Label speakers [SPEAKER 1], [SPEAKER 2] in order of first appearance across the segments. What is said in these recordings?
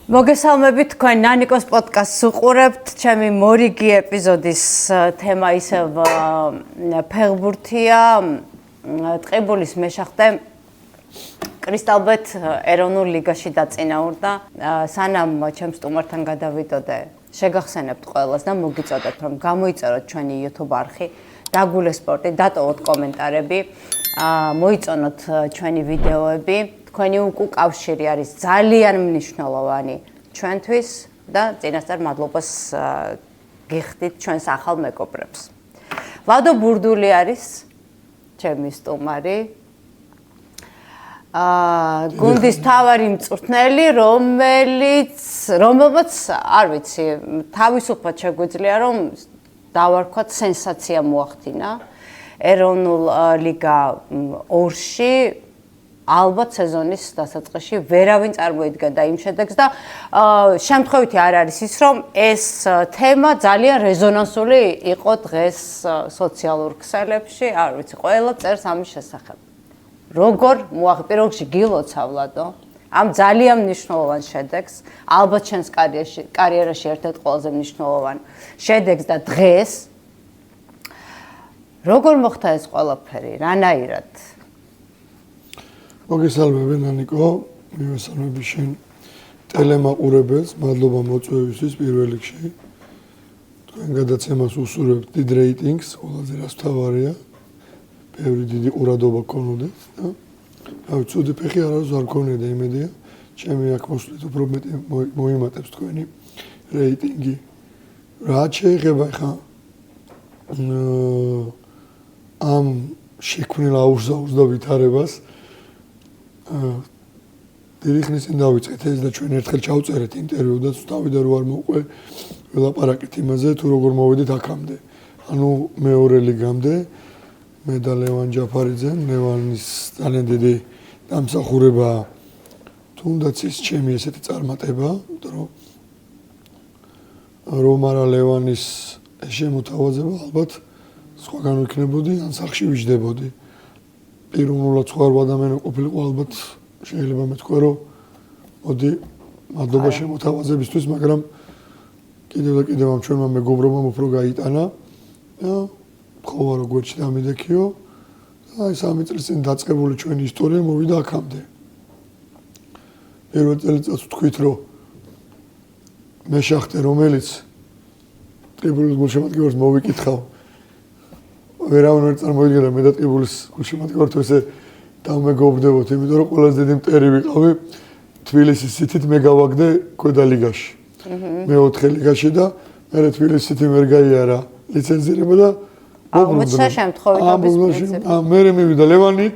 [SPEAKER 1] მოგესალმებით თქვენ ნანიკოს პოდკასტს უყურებთ. ჩემი მორიგი ეპიზოდის თემა ისევ ფეხბურთია. ტყიბულის მეშახტე კრისტალბეთ ეროვნულ ლიგაში დაწინაურდა. სანამ ჩემ სტუმართან გადავიდოდე, შეგახსენებთ ყველას და მოგიწოდეთ, რომ გამოიწეროთ ჩვენი YouTube არხი, დაგულეს სპორტი, დატოვოთ კომენტარები, მოიწონოთ ჩვენი ვიდეოები. თქვენი უკავშირი არის ძალიან მნიშვნელოვანი ჩვენთვის და წინასწარ მადლობას გიხდით ჩვენს ახალ მეგობრებს. ლადო ბურდული არის ჩემი სტუმარი. გუნდის თავარი მწვრთნელი, რომელმაც არ ვიცი, თავისუფლად შეგვიძლია რომ დავარქვათ სენსაცია მოახდინა. ეროვნულ ლიგა 2-ში ალბათ სეზონის დასაწყისში ვერავინ წარმოიდგენდა იმ შედეგს და შემთხვევითი არ არის ის, რომ ეს თემა ძალიან რეზონანსული იყო დღეს სოციალურ ქსელებში, არ ვიცი, ყველა წერს ამის შესახებ. როგორ მოახდინე გილოცავ ლადო ამ ძალიან მნიშვნელოვან შედეგს, ალბათ ჩვენს კარიერაში ერთ-ერთ ყველაზე მნიშვნელოვან შედეგს და დღეს როგორ მოხდა ეს ყველაფერი, რანაირად?
[SPEAKER 2] მოგესალმები ნანიკო, მივესალმები შენ ტელემაყურებელს, მადლობა მოწვევისთვის პირველ რიგში. თქვენ გადაცემას უსურვებთ დიდ რეიტინგს, ყველაზე რაც მთავარია. ბევრი დიდი ყურადღება გქონოდეთ და ცუდი ფეხი არავის არ გქონია, იმედია, ჩემი აქ მოსვლით უფრო მეტი მოიმატებს თქვენი რეიტინგი. რაც შეეხება ხა ამ შექმნილ აურზაურს და ვითარებას დიდი ხნის წინ დავიწყეთ ეს და ჩვენ ერთხელ ჩავწერეთ ინტერვიუ და თავიდან რო არ მოყვე ველაპარაკეთ იმაზე თუ როგორ მოვედით აქამდე. ანუ მეორე ლიგამდე მე და ლევან ჯაფარიძე, ლევანის ძალიან დიდი დამსახურება თუნდაც ის ჩემი ესეთი წარმატება, რომ არა ლევანის შემოთავაზება ალბათ სხვაგან ვიქნებოდი, ან სახში ვიждდებოდი. პიროვნულად სხვა ადამიანი ყოფილიყო ალბათ შეიძლება მეთქვა რომ მოდი მადლობა შემოთავაზებისთვის, მაგრამ კიდევ და კიდევ ამ ჩვენმა მეგობრობამ უფრო გაიტანა და ხოვა როგორც დამიდექიო და აი 3 წლის წინ დაწყებული ჩვენი ისტორია მოვიდა აქამდე. პირველ წელიწადს ვთქვით რომ მეშახტე რომელიც ტყიბულის გულშემატკივარს მოვიკითხავ ვერავინ ვერ წარმოიდგენდა მე და ტყიბულის გულშემატკივართ ესე დავმეგობრდებოთ, იმიტომ რომ ყველაზე დიდი მტერი ვიყავი თბილისის სიტით მე გავაგდე ქვედა ლიგაში. მე-4 ლიგაში და მე თბილისის სიტი ვერ გაიარა ლიცენზირება და
[SPEAKER 1] აღმოჩნდა შემთხვევითობის
[SPEAKER 2] მე მივიდა ლევანი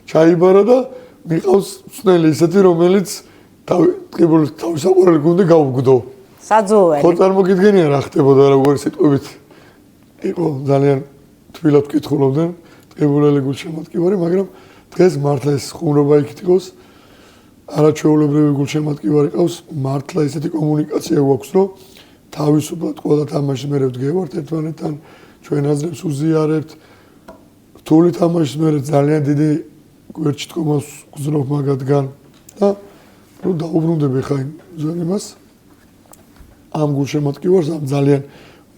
[SPEAKER 2] ჩაიბარა და მიყავს წნელი ისეთი რომელიც ტყიბულის თავისაყრელი გუნდი გავუგდო.
[SPEAKER 1] საძოველი.
[SPEAKER 2] ხო წარმოგიდგენია რა ხდებოდა როგორი სიტყვებით იყო ძალიან თბილად ვკითხულობდნენ ტყიბულელი გულშემატკივარი, მაგრამ დღეს მართლა ეს ხუმრობა იქით იყოს. არაჩვეულებრივი გულშემატკივარი ყავს, მართლა ესეთი კომუნიკაცია გვაქვს, რომ თავისუფლად ყველა თამაშის მერე ვდგევართ ერთმანეთთან, ჩვენ აზრებს უზიარებთ. რთული თამაშის მერე ძალიან დიდი გვერდში თქომას გზნობ მაგათგან და ნუ დაუბრუნდები ხა იმას ამ გულშემატკივარს, ამ ძალიან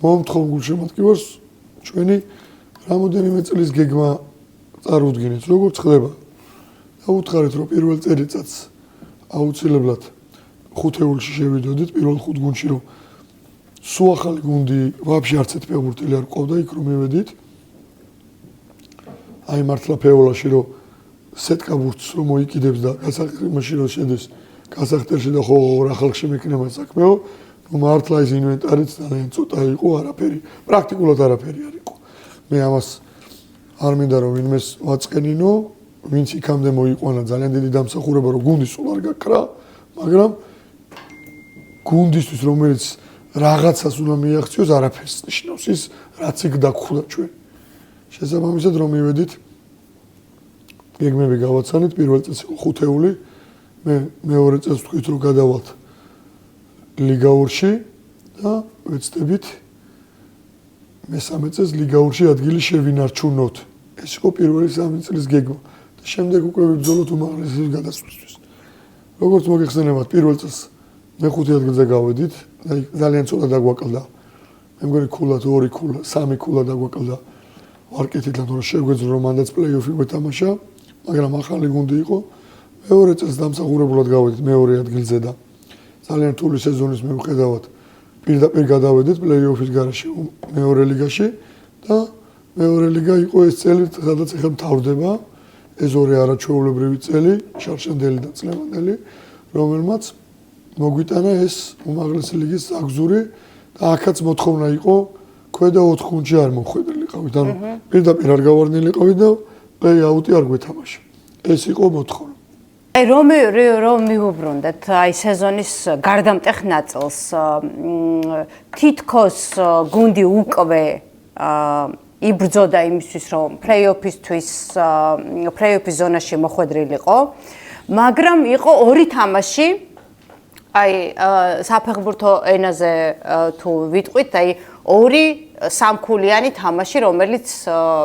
[SPEAKER 2] მომთხოვ გულშემატკივარს ჩვენი რამოდენიმე წლის გეგმა წარუდგინეთ, როგორც ხდება. და უთხარით, რომ პირველ წელიწადს აუცილებლად ხუთეულში შევიდოდით, პირველ 5 გუნდში, რომ სულ ახალი გუნდი ვაფშე არც ერთ ფეხბურთელი არ ყავდა, იქ რომ მივედით. აი მართლა ფეოლაში, რომ სეტკა ბურთს რომ მოიკიდებს და გასახმაში რომ შედეს გასახტერში და ხო რა ხალხში მექნება საქმეო, რომ მართლა ეს ინვენტარიც ძალიან ცოტა იყო, არაფერი, პრაქტიკულად არაფერი არ იყო. მე ამას არ მინდა რომ ვინმეს ვაწყენინო, ვინც იქამდე მოიყვანა ძალიან დიდი დამსახურება რომ გუნდი სულ არ გაქრა, მაგრამ გუნდისთვის რომელიც რაღაცას უნდა მიაღწიოს, არაფერს ნიშნავს ის, რაც იქ დაგხვდა ჩვენ. შესაბამისად რომ მივედით გეგმები გავაცანით, პირველ წელს იყო ხუთეული, მე მეორე წელს ვთქვით რომ გადავალთ ლიგა 2-ში და ვეცდებით მესამე წელს ლიგა 2-ში ადგილი შევინარჩუნოთ. ეს იყო პირველი 3 წლის გეგმა. შემდეგ უკვე ვიბრძოლოთ უმაღლესობის გადასვლისთვის. როგორც მოგეხსენებათ, პირველ წელს მეხუთე ადგილზე გავედით, ძალიან ცოტა დაგვაკლდა. მე მგონი ქულა თუ 2 ქულა, 3 ქულა დაგვაკლდა. ვარკეთიდან რომ შეგვეძლო რომ მანდაც პლეიოფი გვეთამაშა, მაგრამ ახალი გუნდი იყო. მეორე წელს დამსახურებულად გავედით მეორე ადგილზე და ძალიან რთული სეზონის მიუხედავად პირდაპირ გადავედით პლეიოფის გარეშე მეორე ლიგაში და მეორე ლიგა იყო ეს წელი, სადაც ახლა მთავრდება ეს ორი არაჩვეულებრივი წელი, შარშანდელი და წლევანდელი, რომელმაც მოგვიტანა ეს უმაღლესი ლიგის აგზური და აქაც მოთხოვნა იყო ქვედა 4 გუნდში არ მომხვედრილიყავით, ანუ პირდაპირ არ გავარდნილიყავით და პლეი-აუტი არ გვეთამაშა. ეს იყო მოთხოვნა.
[SPEAKER 1] აი რომ მივუბრუნდეთ აი სეზონის გარდამტეხ ნაწილს თითქოს გუნდი უკვე იბრძოდა იმისთვის რომ პლეიოფისთვის პლეიოფის ზონაში მოხვედრილიყო, მაგრამ იყო ორი თამაში აი საფეხბურთო ენაზე თუ ვიტყვით, აი ორი სამქულიანი თამაში, რომელიც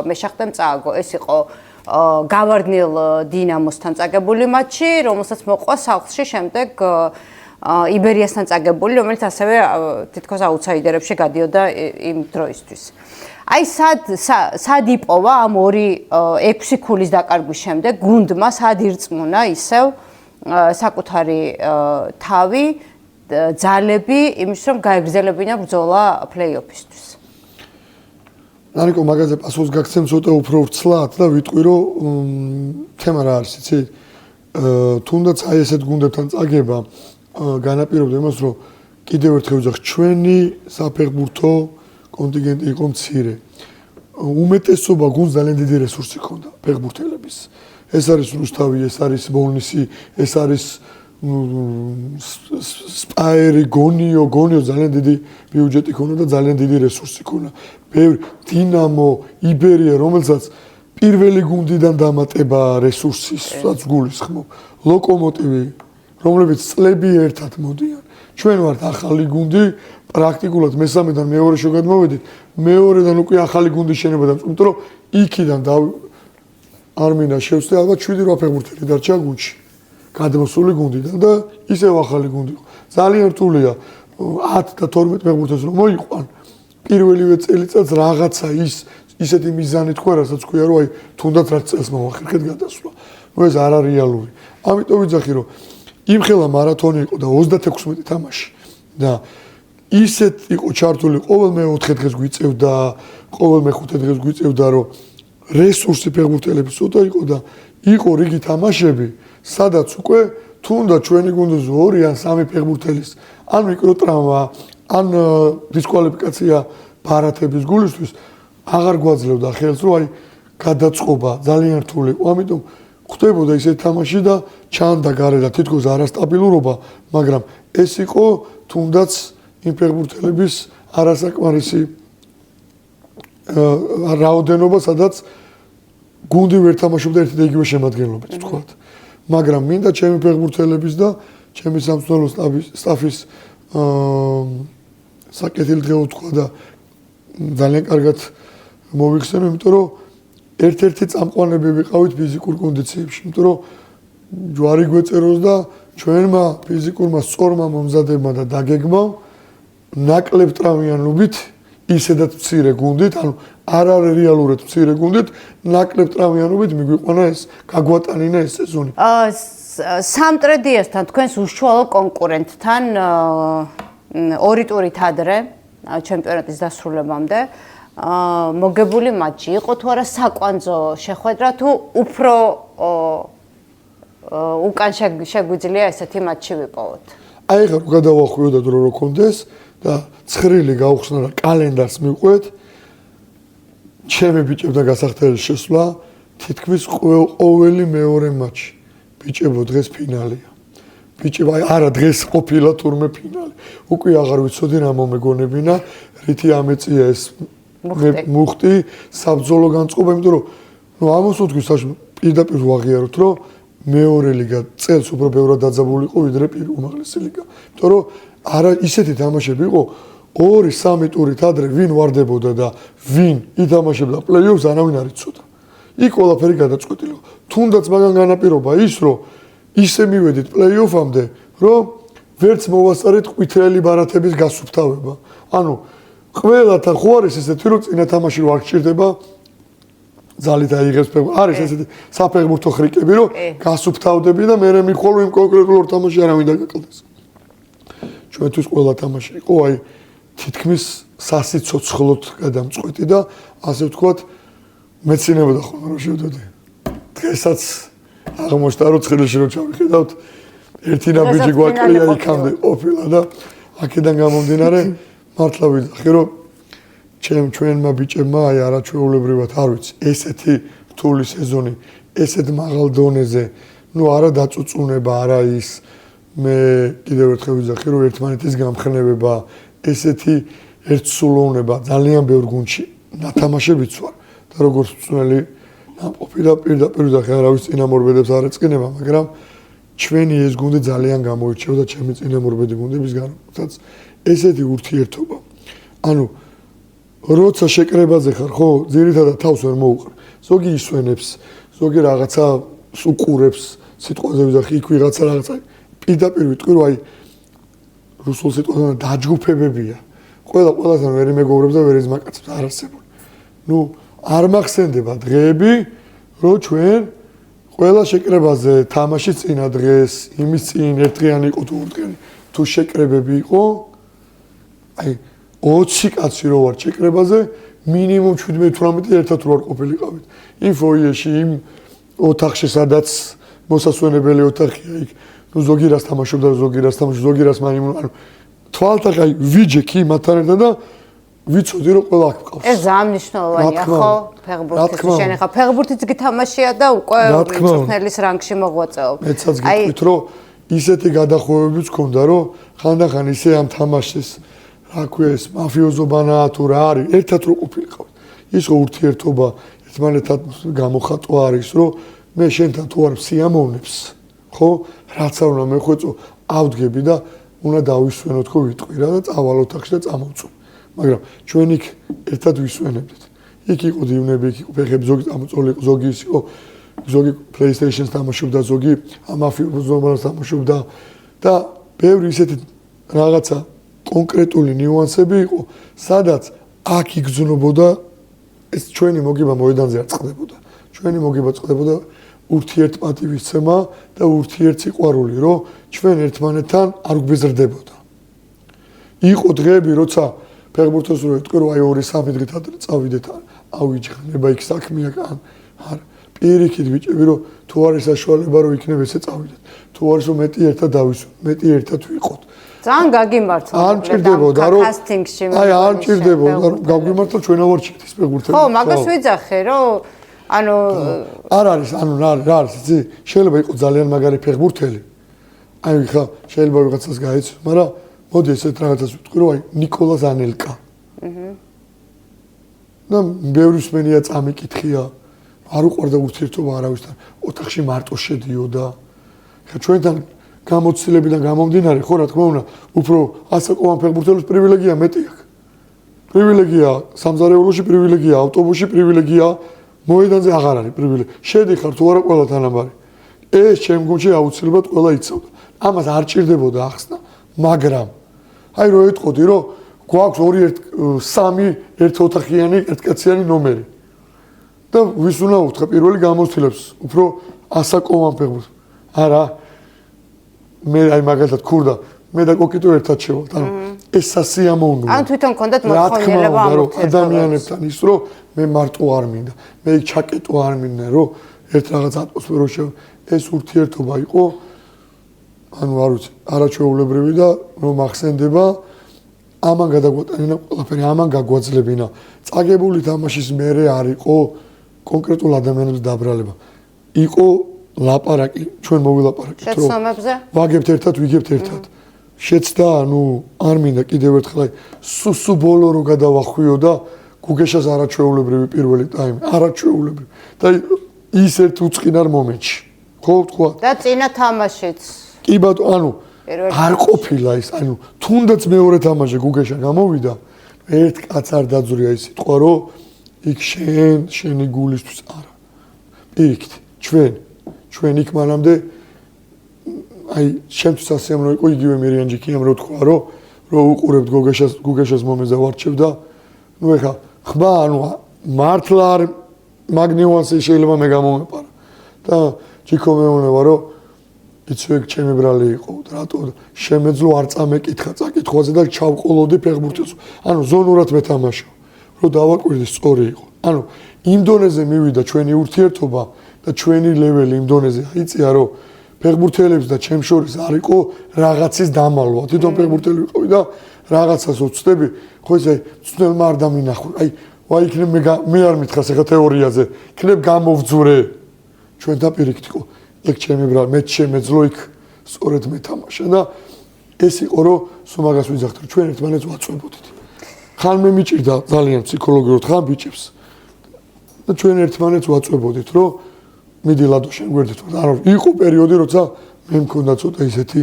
[SPEAKER 1] მეშახტემ წააგო. ეს იყო გავარდნილ დინამოსთან წაგებული მატჩი, რომელსაც მოყვა სახლში, შემდეგ იბერიასთან წაგებული, რომელიც ასევე თითქოს აუთსაიდერებში გადიოდა იმ დროისთვის. აი სად იპოვა ამ ორი 6 ქულის დაკარგვის შემდეგ გუნდმა სად ირწმუნა ისევ საკუთარი თავი, ძალები იმის რომ გაეგრძელებინა ბრძოლა პლეიოფისთვის.
[SPEAKER 2] ნარიკო მაგაზე პასუხს გაგცემ ცოტა უფრო ვრცლად და ვიტყვი რომ თემა რა არის, იცი? თუნდაც აი ესეთ გუნდებთან წაგება განაპირობდა იმას, რომ კიდევ ერთხელ ვიძახ, ჩვენი საფეხბურთო კონტინგენტი იყო მცირე. უმეტესობა გუნდს ძალიან დიდი რესურსი ჰქონდა ფეხბურთელების. ეს არის რუსთავი, ეს არის ბოლნისი, ეს არის სპაერი, გონიო ძალიან დიდი ბიუჯეტი ჰქონდა და ძალიან დიდი რესურსი ჰქონდა. ბევრი დინამო, იბერია, რომელსაც პირველი გუნდიდან დამატება რესურსისაც გულისხმობ. ლოკომოტივი, რომლებიც წლები ერთად მოდიან. ჩვენ ვართ ახალი გუნდი, პრაქტიკულად მესამედან მეორე შეგადმოვედით, მეორედან უკვე ახალი გუნდის შენება და იმიტომ რომ იქიდან არ მინდა შევწდე, ალბათ 7-8 ფეხბურთელი დარჩა გუნდში. გადმოსული გუნდიდან და ისევ ახალი გუნდი იყო. ძალიან რთულია 10 და 12 ფეხბურთელს რომ მოიყვან. პირველივე წელიწადს რაღაცა ისეთი მიზანი თქვა, რასაც ქვია, რომ აი თუნდაც რაც წელს მოვახერხეთ გადასვლა. ნუ ეს არ არის რეალური. ამიტომ ვიძახი, რომ იმხელა მარათონი იყო და 36 თამაში და ისეთ იყო ჩართული ყოველ მე-4 დღეს გვიწევდა, ყოველ მე-5 დღეს გვიწევდა, რომ რესურსი ფეხბურთელების ცოტა იყო და იყო რიგი თამაშები, სადაც უკვე თუნდაც ჩვენი გუნდის 2 ან 3 ფეხბურთელის ან მიკროტრაუმა, ან დისკვალიფიკაცია ბარათების გულისთვის აღარ გვაძლევდა ხელს, რომ აი გადაწყობა ძალიან რთული იყო. ამიტომ ხდებოდა ისეთი თამაში და ჩანდა გარედან თითქოს არასტაბილურობა, მაგრამ ეს იყო თუნდაც იმ ფეხბურთელების არასაკმარისი რაოდენობა, სადაც გუნდი ვერ თამაშობდა ერთი და იგივე შემადგენლობით, ვთქვათ. მაგრამ მინდა ჩემი ფეხბურთელების და ჩემი სამწვრთნელო სტაფის საკეთილდღეო ვთქვა და ძალიან კარგად მოვიხსენე, იმიტომ რომ ერთ-ერთი წამყვანები ვიყავით ფიზიკურ კონდიციებში, იმიტომ რომ ჯვარი გვეწეროს და ჩვენმა ფიზიკურმა სწორმა მომზადებმა და დაგეგმავ ნაკლებ ტრამვიანობით ისედაც მცირე გუნდით, ანუ არ არის რეალურად მცირე გუნდით, ნაკლებ ტრამვიანობით მიგვიყვანა ეს, გაგვატანინა ეს სეზონი.
[SPEAKER 1] სამტრედიასთან თქვენს უშუალო კონკურენტთან 2 ტურით ადრე ჩემპიონატის დასრულებამდე მოგებული მატჩი იყო თუ არა საკვანძო შეხვედრა თუ უფრო უკან შეგვიძლია ესეთი მატჩი ვიპოვოთ?
[SPEAKER 2] აი ხა გადავახვიოთ დრო რო კონდეს და ცხრილი გავხსნა და კალენდარს მივყვეთ. ჩემი ბიჭებთან გასახდელი შესვლა თითქმის ყოველი მეორე მატჩი. ბიჭებო დღეს ფინალია. ბიჭებო არა დღეს ყოფილა თურმე ფინალი. უკვე აღარ ვიცოდი რა მომეგონებინა, რითი ამეწია ეს მუხტი საბრძოლო განწყობა, იმიტომ რომ ნუ ამოსოთქვის პირდაპირ ვაღიაროთ, რომ მეორე ლიგა წელს უფრო ბევრად დაძაბული იყო ვიდრე უმაღლესი ლიგა. იმიტომ რომ არა ისეთი თამაშები იყო 2-3 ტურით ადრე ვინ ვარდებოდა და ვინ ითამაშებდა პლეიოფს არავინ არ იცოდა. იქ ყველაფერი გადაწყვეტილი იყო. თუნდაც მაგან განაპირობა ის, რომ ისე მივედით პლეიოფამდე, რომ ვერც მოვასწარეთ ყვითელი ბარათების გასუფთავება. ანუ ყველათან ხო არის ესეთი რომ წინა თამაში რო არ გჭირდება ძალით აიღებს არის ესეთი საფეხბურთო ხრიკები რომ გასუფთავდები და მე მიხვალო იმ კონკრეტულ თამაში არავინ დაგაკლდეს. ჩვენთვის ყველა თამაში იყო აი თითქმის სასიცოცხლოდ გადამწყვეტი და ასე ვთქვათ მეცინებოდა ხოლმე რომ შევდოდი. დღესაც აღმოჩნდა რომ ცხელში რო ჩავიხედავთ ერთი ნაბიჯი გვაკლია იქამდე ყოფილა და აქედან გამომდინარე მართლა ვიძახე რომ ჩვენმა ბიჭებმა აი არაჩვეულებრივად არ ვიცი ესეთი რთული სეზონი ესეთ მაღალ დონეზე ნუ არა დაწუწუნება არა ის მე კიდევ ერთხელ ვიძახე რომ ერთმანეთის გამხნევება ესეთი ერთსულოვნება ძალიან ბევრ გუნდში ნათამაშებიც ვარ და როგორც მწვრთნელი ნამყოფი და პირდაპირ ვიძახე არავის წინამორბედებს არ ეწყინება მაგრამ ჩვენი ეს გუნდი ძალიან გამოირჩევა და ჩემი წინამორბედი გუნდებისგან რაც ესეთი ურთიერთობა ანუ როცა შეკრებაზე ხარ ხო ძირითადად თავს ვერ მოუყარ ზოგი ისვენებს ზოგი რაღაცა უყურებს სიტყვაზე ვიძახი იქ ვიღაცა რაღაცა პირდაპირ ვიტყვი რომ აი რუსულ სიტყვაზე დაჯგუფებებია ყველასთან ვერ იმეგობრებს და ვერ იზმაკაცებს არ არსებული ნუ არ მახსენდება დღეები რომ ჩვენ ყველა შეკრებაზე თამაში წინა დღეს იმის წინ ერთდღიანი იყო თუ ორდღიანი თუ შეკრებები იყო აი 20 კაცი რო ვარ შეკრებაზე მინიმუმ 17-18 ერთად რო არ ყოფილიყავით იმ ფოიეში იმ ოთახში სადაც მოსასვენებელი ოთახია იქ ნუ ზოგი რას თამაშობდა ზოგი რას თამაშობდა ზოგი რას მაიმუნ ანუ თვალთაღი ვიჯექი მათთან ერთად და ვიცოდი რომ ყველა აქ მყავს ეს
[SPEAKER 1] ძალიან მნიშვნელოვანია ხო ფეხბურთის შენ ხა ფეხბურთიც გითამაშია და უკვე მწვრთნელის რანგში მოღვაწეობ
[SPEAKER 2] მეცაც გიყვით რომ ისეთი გადახვევებიც ქონდა რომ ხანდახან ისე ამ თამაშის რა ქვია ეს მაფიოზობანა თუ რა არის ერთად რო ყოფილიყავით ის ხო ურთიერთობა ერთმანეთთან გამოხატვა არის რომ მე შენთან თუ არ სიამოვნებს ხო რაც არ უნდა მეხვეწო ავდგები და უნდა დავისვენოთ ხო ვიტყვირა და წავალოთ ახში და წამოვწვი მაგრამ ჩვენ იქ ერთად ვისვენებდით იქ იყო დივნები იქ იყო ფეხები ზოგი წამოწოლი იყო ზოგი ის იყო ზოგი PlayStation-ს თამაშობდა ზოგი ამაფიოზობანას თამაშობდა და ბევრი ისეთი რაღაცა კონკრეტული ნიუანსები იყო სადაც აქ იგრძნობოდა ეს ჩვენი მოგება მოედანზე არ წყდებოდა ჩვენი მოგება წყდებოდა ურთიერთპატივისცემა და ურთიერთსიყვარული რომ ჩვენ ერთმანეთთან არ გვბეზრდებოდა იყო დღეები როცა ფეხბურთოს რო ეთქვი რომ აი 2-3 დღით ადრე წავიდეთ ავიჯღნება იქ საქმეა არ პირიქით ბიჭები რომ თუ არის საშუალება რომ იქნებ ესე წავიდეთ თუ არის რომ მეტი ერთად დავისვენ მეტი ერთად ვიყოთ
[SPEAKER 1] ძალიან გაგიმართლა
[SPEAKER 2] არ მჭირდებოდა რომ აი არ მჭირდებოდა რომ გაგვიმართლა ჩვენ ავარჩიეთ ეს ფეხბურთელი
[SPEAKER 1] ხო მაგას ვიძახე რომ ანუ
[SPEAKER 2] არ არის ანუ რა არის იცი შეიძლება იყოს ძალიან მაგარი ფეხბურთელი აი ხა შეიძლება ვიღაცას გაიცნო მაგრამ მოდი ესეთ რაღაცას ვიტყვი რომ აი ნიკოლას ანელკა და ბევრი სმენია წამიკითხია არ უყვარდა ურთიერთობა არავისთან ოთახში მარტო შედიოდა ხა ჩვენთან გამოცდილებიდან გამომდინარე ხო რა თქმა უნდა უფრო ასაკოვან ფეხბურთელებს პრივილეგია მეტი აქვს პრივილეგია სამზარეულოში პრივილეგია ავტობუსში პრივილეგია მოედანზე აღარ არის პრივილეგია შედიხარ თუ არა ყველა თანაბარი ეს ჩემ გუნდში აუცილებლად ყველა იცავდა ამას არ ჭირდებოდა ახსნა მაგრამ აი რო ეთყოდი რომ გვაქვს 2-3 ერთოთახიანი ერთკაციანი ნომერი და ვის უნდა უთხრა პირველი გამოცდილებს უფრო ასაკოვან ფეხბურთს არა მე აი მაგალითად ქურდა მე და კოკიტო ერთად შევალთ ანუ ეს სასიამოვნოა
[SPEAKER 1] ან თვითონ კონდათ მოხონილება ამ
[SPEAKER 2] ადამიანებთან ის რომ მე მარტო არ მინდა მე ჩაკეტო არ მინდა რომ ერთ რაღაც ატმოსფეროში ეს ურთიერთობა იყო ანუ არ ვიცი არაჩვეულებრივი და რომ ახსენდება ამან გადაგვატანა ყველაფერი ამან გაგვაძლებინა წაგებული თამაშის მერე არ იყო კონკრეტულ ადამიანებს დაბრალება იყო ლაპარაკი ჩვენ მოვილაპარაკეთ რომ
[SPEAKER 1] შეცდომებზე
[SPEAKER 2] ვაგებთ ერთად ვიგებთ ერთად შეცდა ანუ არ მინდა კიდევ ერთხელ აი სუსუ ბოლო რო გადავახვიო და გუგეშას არაჩვეულებრივი პირველი ტაიმი არაჩვეულებრივი და ის ერთ უწყინარ მომენტში ხო თქვა
[SPEAKER 1] და წინა თამაშიც
[SPEAKER 2] კი ბატონო ანუ არ ყოფილა ის ანუ თუნდაც მეორე თამაში გუგეშა გამოვიდა ერთ კაც არ დაძვრია ის სიტყვა რომ იქ შენი გულისთვის არა პირიქით ჩვენ იქ მანამდე აი შემთხვევით ასე რომ იყო იგივე მერიანჯიკიამ რო თქვა რომ უყურებთ გოგეშას მომეზე ვარჩევ და ნუ ეხა ხმა ანუ მართლა არ მაგ ნიუანსი შეიძლება მე გამომეპარა და ჯიქო მეუბნება რომ იცი ეგ ჩემი ბრალი იყო რატო შემეძლო არ წამეკითხა წაკითხვაზე და ჩავყოლოდი ფეხბურთელს ანუ ზონურად მეთამაშო რომ დავაკვირდი სწორი იყო ანუ იმ დონეზე მივიდა ჩვენი ურთიერთობა და ჩვენი ლეველი იმ დონეზე აიწია რომ ფეხბურთელებს და ჩემ შორის არ იყო რაღაცის დამალვა თვითონ ფეხბურთელი ვიყავი და რაღაცას ვწდები ხო ესე ცნელმა არ დამინახო აი ვაი იქნებ მე არ მითხას ეხა თეორიაზე იქნებ გამოვძურე ჩვენ დაპირიქით იყო ეგ ჩემი ბრალი მე შემეძლო იქ სწორედ მეთამაშა და ეს იყო რომ სულ მაგას ვიძახთ რომ ჩვენ ერთმანეთს ვაწვებოდით ხან მე მიჭირდა ძალიან ფსიქოლოგიურად ხან ბიჭებს და ჩვენ ერთმანეთს ვაწვებოდით რომ მიდი ლადო შენ გვერდით ვარ არა იყო პერიოდი როცა მე მქონდა ცოტა ისეთი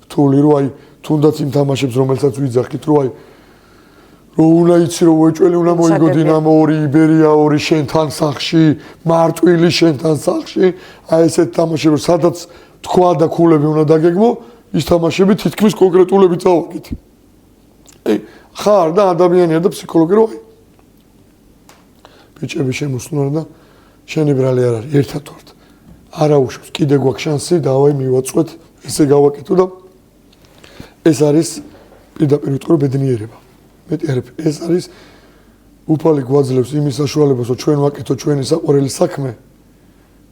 [SPEAKER 2] რთული რომ აი თუნდაც იმ თამაშებს რომელსაც ვიძახით რომ აი რომ უნდა იცი რომ უეჭველი უნდა მოიგო დინამო 2 იბერია 2 შენთან სახში მარტვილი შენთან სახში აი ესეთ თამაშები სადაც თქვა და ქულები უნდა დაგეგმო ის თამაშები თითქმის კონკრეტულები წავაგეთ აი ხარ და ადამიანია და ფსიქოლოგი რო აი ბიჭები შემოსულან და შენი ბრალი არ არის ერთად ვართ არა უშავს კიდე გვაქვს შანსი და აი მივაწყვეთ ესე გავაკეთო და ეს არის პირდაპირ ვიტყვი ბედნიერება მეტი არ ეს არის უფალი გვაძლევს იმის საშუალებას რომ ჩვენ ვაკეთოთ ჩვენი საყვარელი საქმე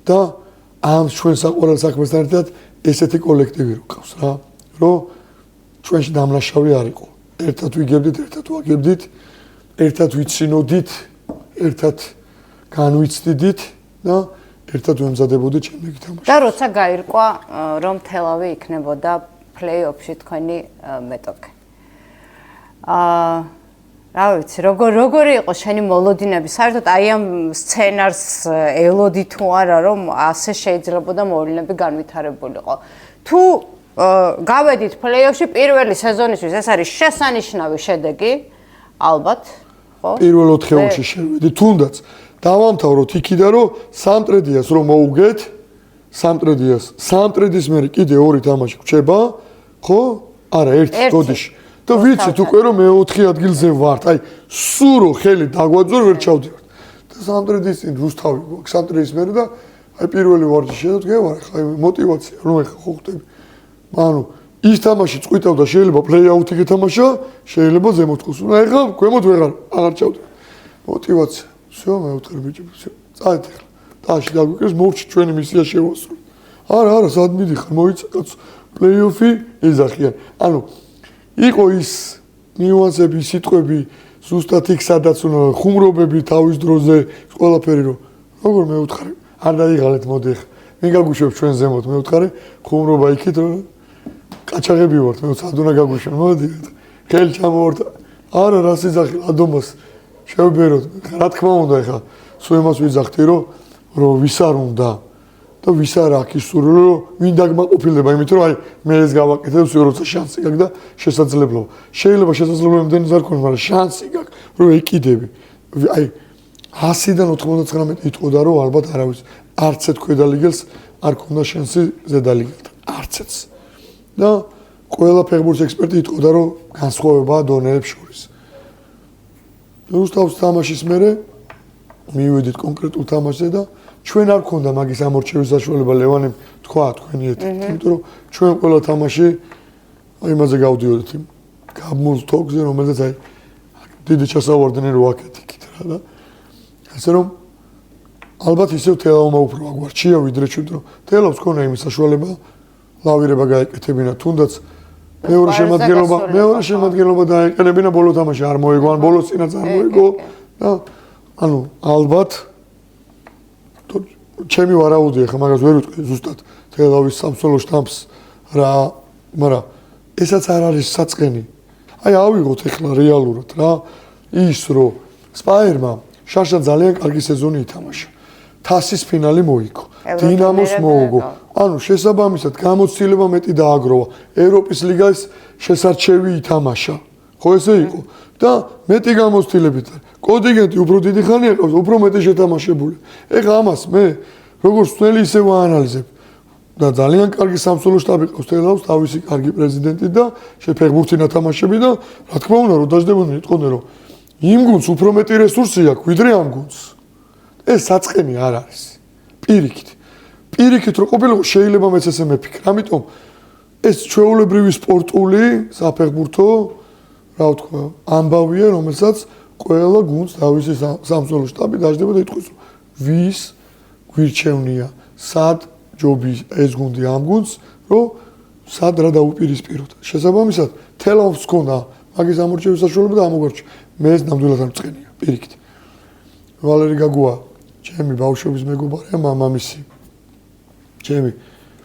[SPEAKER 2] და ამ ჩვენ საყვარელ საქმესთან ერთად ესეთი კოლექტივი რო ყავს რა რომ ჩვენში დამნაშავე არ იყო ერთად ვიგებდით ერთად ვაგებდით ერთად ვიცინოდით ერთად განვიცდიდით და ერთად ვემზადებოდით შემდეგი თამაში
[SPEAKER 1] და როცა გაირკვა რომ თელავი იქნებოდა პლეი-ოფში თქვენი მეტოქე რა ვიცი როგორი იყო შენი მოლოდინები საერთოდ აი ამ სცენარს ელოდი თუ არა რომ ასე შეიძლებოდა მოვლენები განვითარებულიყო თუ გავედით პლეი-ოფში პირველი სეზონისთვის ეს არის შესანიშნავი შედეგი ალბათ ხო
[SPEAKER 2] პირველ 4-ში შევედი თუნდაც დავამთავროთ იქიდან რომ სამტრედიას რომ მოუგეთ სამტრედის მერე კიდე 2 თამაში გრჩება ხო არა ერთი გოდიში და ვიცით უკვე რომ მე 4 ადგილზე ვართ აი სურო ხელი დაგვაძვერ ვერ ჩავდივართ და სამტრედის წინ რუსთავი გვაქვს სამტრედის მერე და აი პირველი ვარჯიში შედადგევარ ხა მოტივაცია რომ ეხა ხო ხტები ანუ ის თამაში წვითავდა შეიძლება პლეი-აუთი გეთამაშა შეიძლება ზემოთ ყოს და ეხა ქვემოთ აღარ ჩავდივარ მოტივაცია всё მე ვთქვი ბიჭო всё წაით ეხლა დაში დაგვიკრეს მოვჭი ჩვენი მისია შევასრულოთ არა სად მიდიხარ მოიცა კაცო პლეი-ოფი ეზახიან ანუ იყო ის ნიუანსები სიტყვები ზუსტად იქ სადაც უნდა ხუმრობები თავის დროზე ყველაფერი რომ როგორ მე ვთხარი არ დაიღალეთ მოდი ეხლა მე გაგუშვებ ჩვენ ზემოთ მე ვთხარი ხუმრობა იქით რომ კაჩაღები ვართ მე სად უნდა გაგუშვებ მოდი ხელი ჩამოვარდა არა რა სიძახი ლადომას შევბეროთ რა თქმა უნდა ეხლა სულ იმას ვიძახთი რომ ვის არ უნდა და ვის არ აქვს ისური რომ ვინ დაგმაყოფილდება იმიტომ რომ აი მე ეს გავაკეთებ всё როცა შანსი გაქვს და შესაძლებლობა შეიძლება შესაძლებლობამდე არ ქონდეს მაგრამ შანსი გაქვს რომ ეკიდები აი 100-დან 99 იტყოდა რომ ალბათ არავის არც ერთ ქვედა ლიგელს არ ქონდა შანსი ზედა ლიგელთან არცაც და ყველა ფეხბურთის ექსპერტი იტყოდა რომ განსხვავებაა დონეებს შორის რუსთავის თამაშის მერე მივედით კონკრეტულ თამაშზე და ჩვენ არ ქონდა მაგის ამორჩევის საშუალება ლევანემ თქვა თქვენი ერთ-ერთი იმიტომ რომ ჩვენ ყველა თამაში იმაზე გავდიოდით იმ გამულ თოგზე რომელზეც აი დიდი ჩასავარდნი რო აკეთიქით რა და ასე რომ ალბათ ისევ თელავმა უფრო აგვარჩია ვიდრე ჩვენ რომ თელავს ქონა იმის საშუალება ლავირება გაეკეთებინა თუნდაც მეორე შემადგენლობა დაეყენებინა ბოლო თამაში არ მოიგო ან ბოლოს წინაც არ მოიგო და ანუ ალბათ ჩემი ვარაუდია ხა მაგას ვერ ვიტყვი ზუსტად თელავის სამსოლო შტამპს რა მაგრამ ესაც არ არის საწყენი აი ავიღოთ ეხლა რეალურად რა ის რომ სპაერმა შარშა ძალიან კარგი სეზონი ითამაშა თასის ფინალი მოიგო დინამოს მოუგო ანუ შესაბამისად გამოცდილება მეტი დააგროვა ევროპის ლიგას შესარჩევი ითამაშა ხო ესე იყო და მეტი გამოცდილებით კონტინგენტი უფრო დიდი ხანია ყავს უფრო მეტი შეთამაშებული ეხლა ამას მე როგორც თველი ისე ვაანალიზებ და ძალიან კარგი სამსახურო შტაბი ყავს თელავს, თავისი კარგი პრეზიდენტი და შეფეხბურთი ნათამაშები და რა თქმა უნდა, რომ დაждდებოდნენ იტყოდნენ, რომ იმ გუნდს უფრო მეტი რესურსი აქვს, ვიდრე ამ გუნდს. ეს საწყენი არ არის. პირიქით რომ ყოფილიყო შეიძლება მეც ესე მეფიქრე. ამიტომ ეს ჩვეულებრივი სპორტული საფეხბურთო, რა ვთქვა, ამბავია, რომელსაც ყველა გუნდს თავისი სამსახურო შტაბი დაждდება და იტყვის, რომ ვის გვირჩევნია, სად ჯობი ეს გუნდი ამ გუნდს, რომ სად რა დაუპირისპიროთ. შესაბამისად, თელავს ქონდა მაგის ამორჩევის საშუალება და ამოგვარჩა. მე ეს ნამდვილად არ მწყენია, პირიქით. ვალერი გაგუა, ჩემი ბავშვობის მეგობარია, მამამისი. ჩემი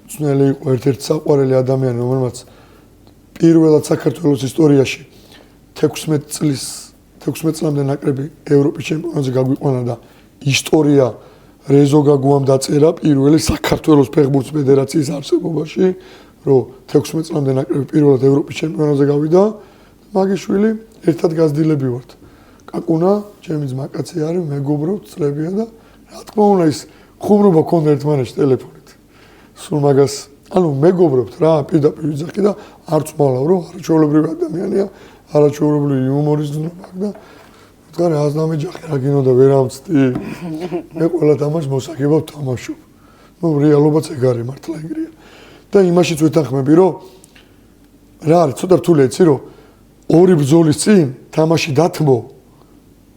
[SPEAKER 2] ძნელი იყო ერთ-ერთი საყვარელი ადამიანი, რომელმაც პირველად საქართველოს ისტორიაში 16 წლამდე ნაკრები ევროპის ჩემპიონატზე გაგვიყვანა და ისტორია რეზო გაგუამ დაწერა პირველი საქართველოს ფეხბურთის ფედერაციის არსებობაში, რომ 16 წლამდე ნაკრები პირველად ევროპის ჩემპიონატზე გავიდა. მაგის შვილი ერთად გაზრდილები ვართ. კაკუნა, ჩემი ძმაკაცი არის, მეგობრობთ, წლებია და რა თქმა უნდა ის ხუმრობა ქონდა ერთმანეთში ტელეფონით. სულ მაგას, ანუ მეგობრობთ რა, პირდაპირ ვიძახი და არც მალავ, რომ არაჩვეულებრივი ადამიანია, არაჩვეულებრივი იუმორის ძნობა და თქვენ აზნამე ჯახი რა გინოდა ვერ ამცდი. მე ყველა თამაშს მოსაგებად თამაშობ. ნუ რეალობაც ეგ არის მართლა ეგრეა. და იმაშიც ვეთანხმები, რომ რა არის, ცოტა რთულია იცი, რომ ორი ბრძოლის წინ თამაში დათმო,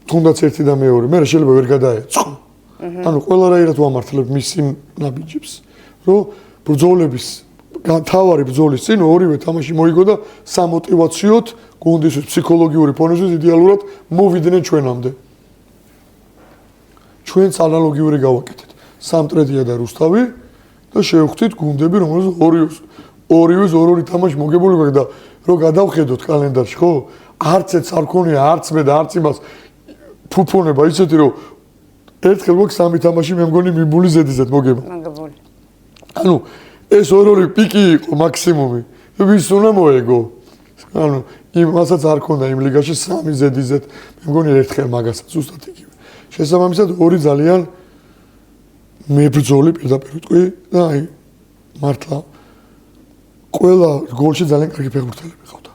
[SPEAKER 2] თუნდაც ერთი და მეორე, მე შეიძლება ვერ გადაეწყო. ანუ ყველანაირად ვამართლებ მისი ნაბიჯებს, რომ ბრძოლების თავარი ბრძოლის წინ ორივე თამაში მოიგო და სამოტივაციოდ გუნდისთვის ფსიქოლოგიური ფონისთვის იდეალურად მოვიდნენ ჩვენამდე. ჩვენც ანალოგიური გავაკეთეთ. სამტრედია და რუსთავი და შევხვდით გუნდები, რომელსაც ორივეს ორ-ორი თამაში მოგებული გვაქვს და რო გადავხედოთ კალენდარში, ხო? არც ეც არ ქონია, არც მე და არც იმას ფუფონება ისეთი, რომ ერთხელ გვაქვს სამი თამაში მე მგონი მიბული ზედიზედ მოგება.
[SPEAKER 1] მოგებული.
[SPEAKER 2] ანუ ეს ორ-ორი პიკი იყო მაქსიმუმი. ვის უნდა მოეგო? ანუ იმასაც არ ქონდა იმ ლიგაში სამი ზედიზედ. მე მგონი ერთხელ მაგასაც ზუსტად იგივე. შესაბამისად ორი ძალიან მებრძოლი პირდაპირ ვიტყვი და აი მართლა ყველა გოლში ძალიან კარგი ფეხბურთელები ყავდა.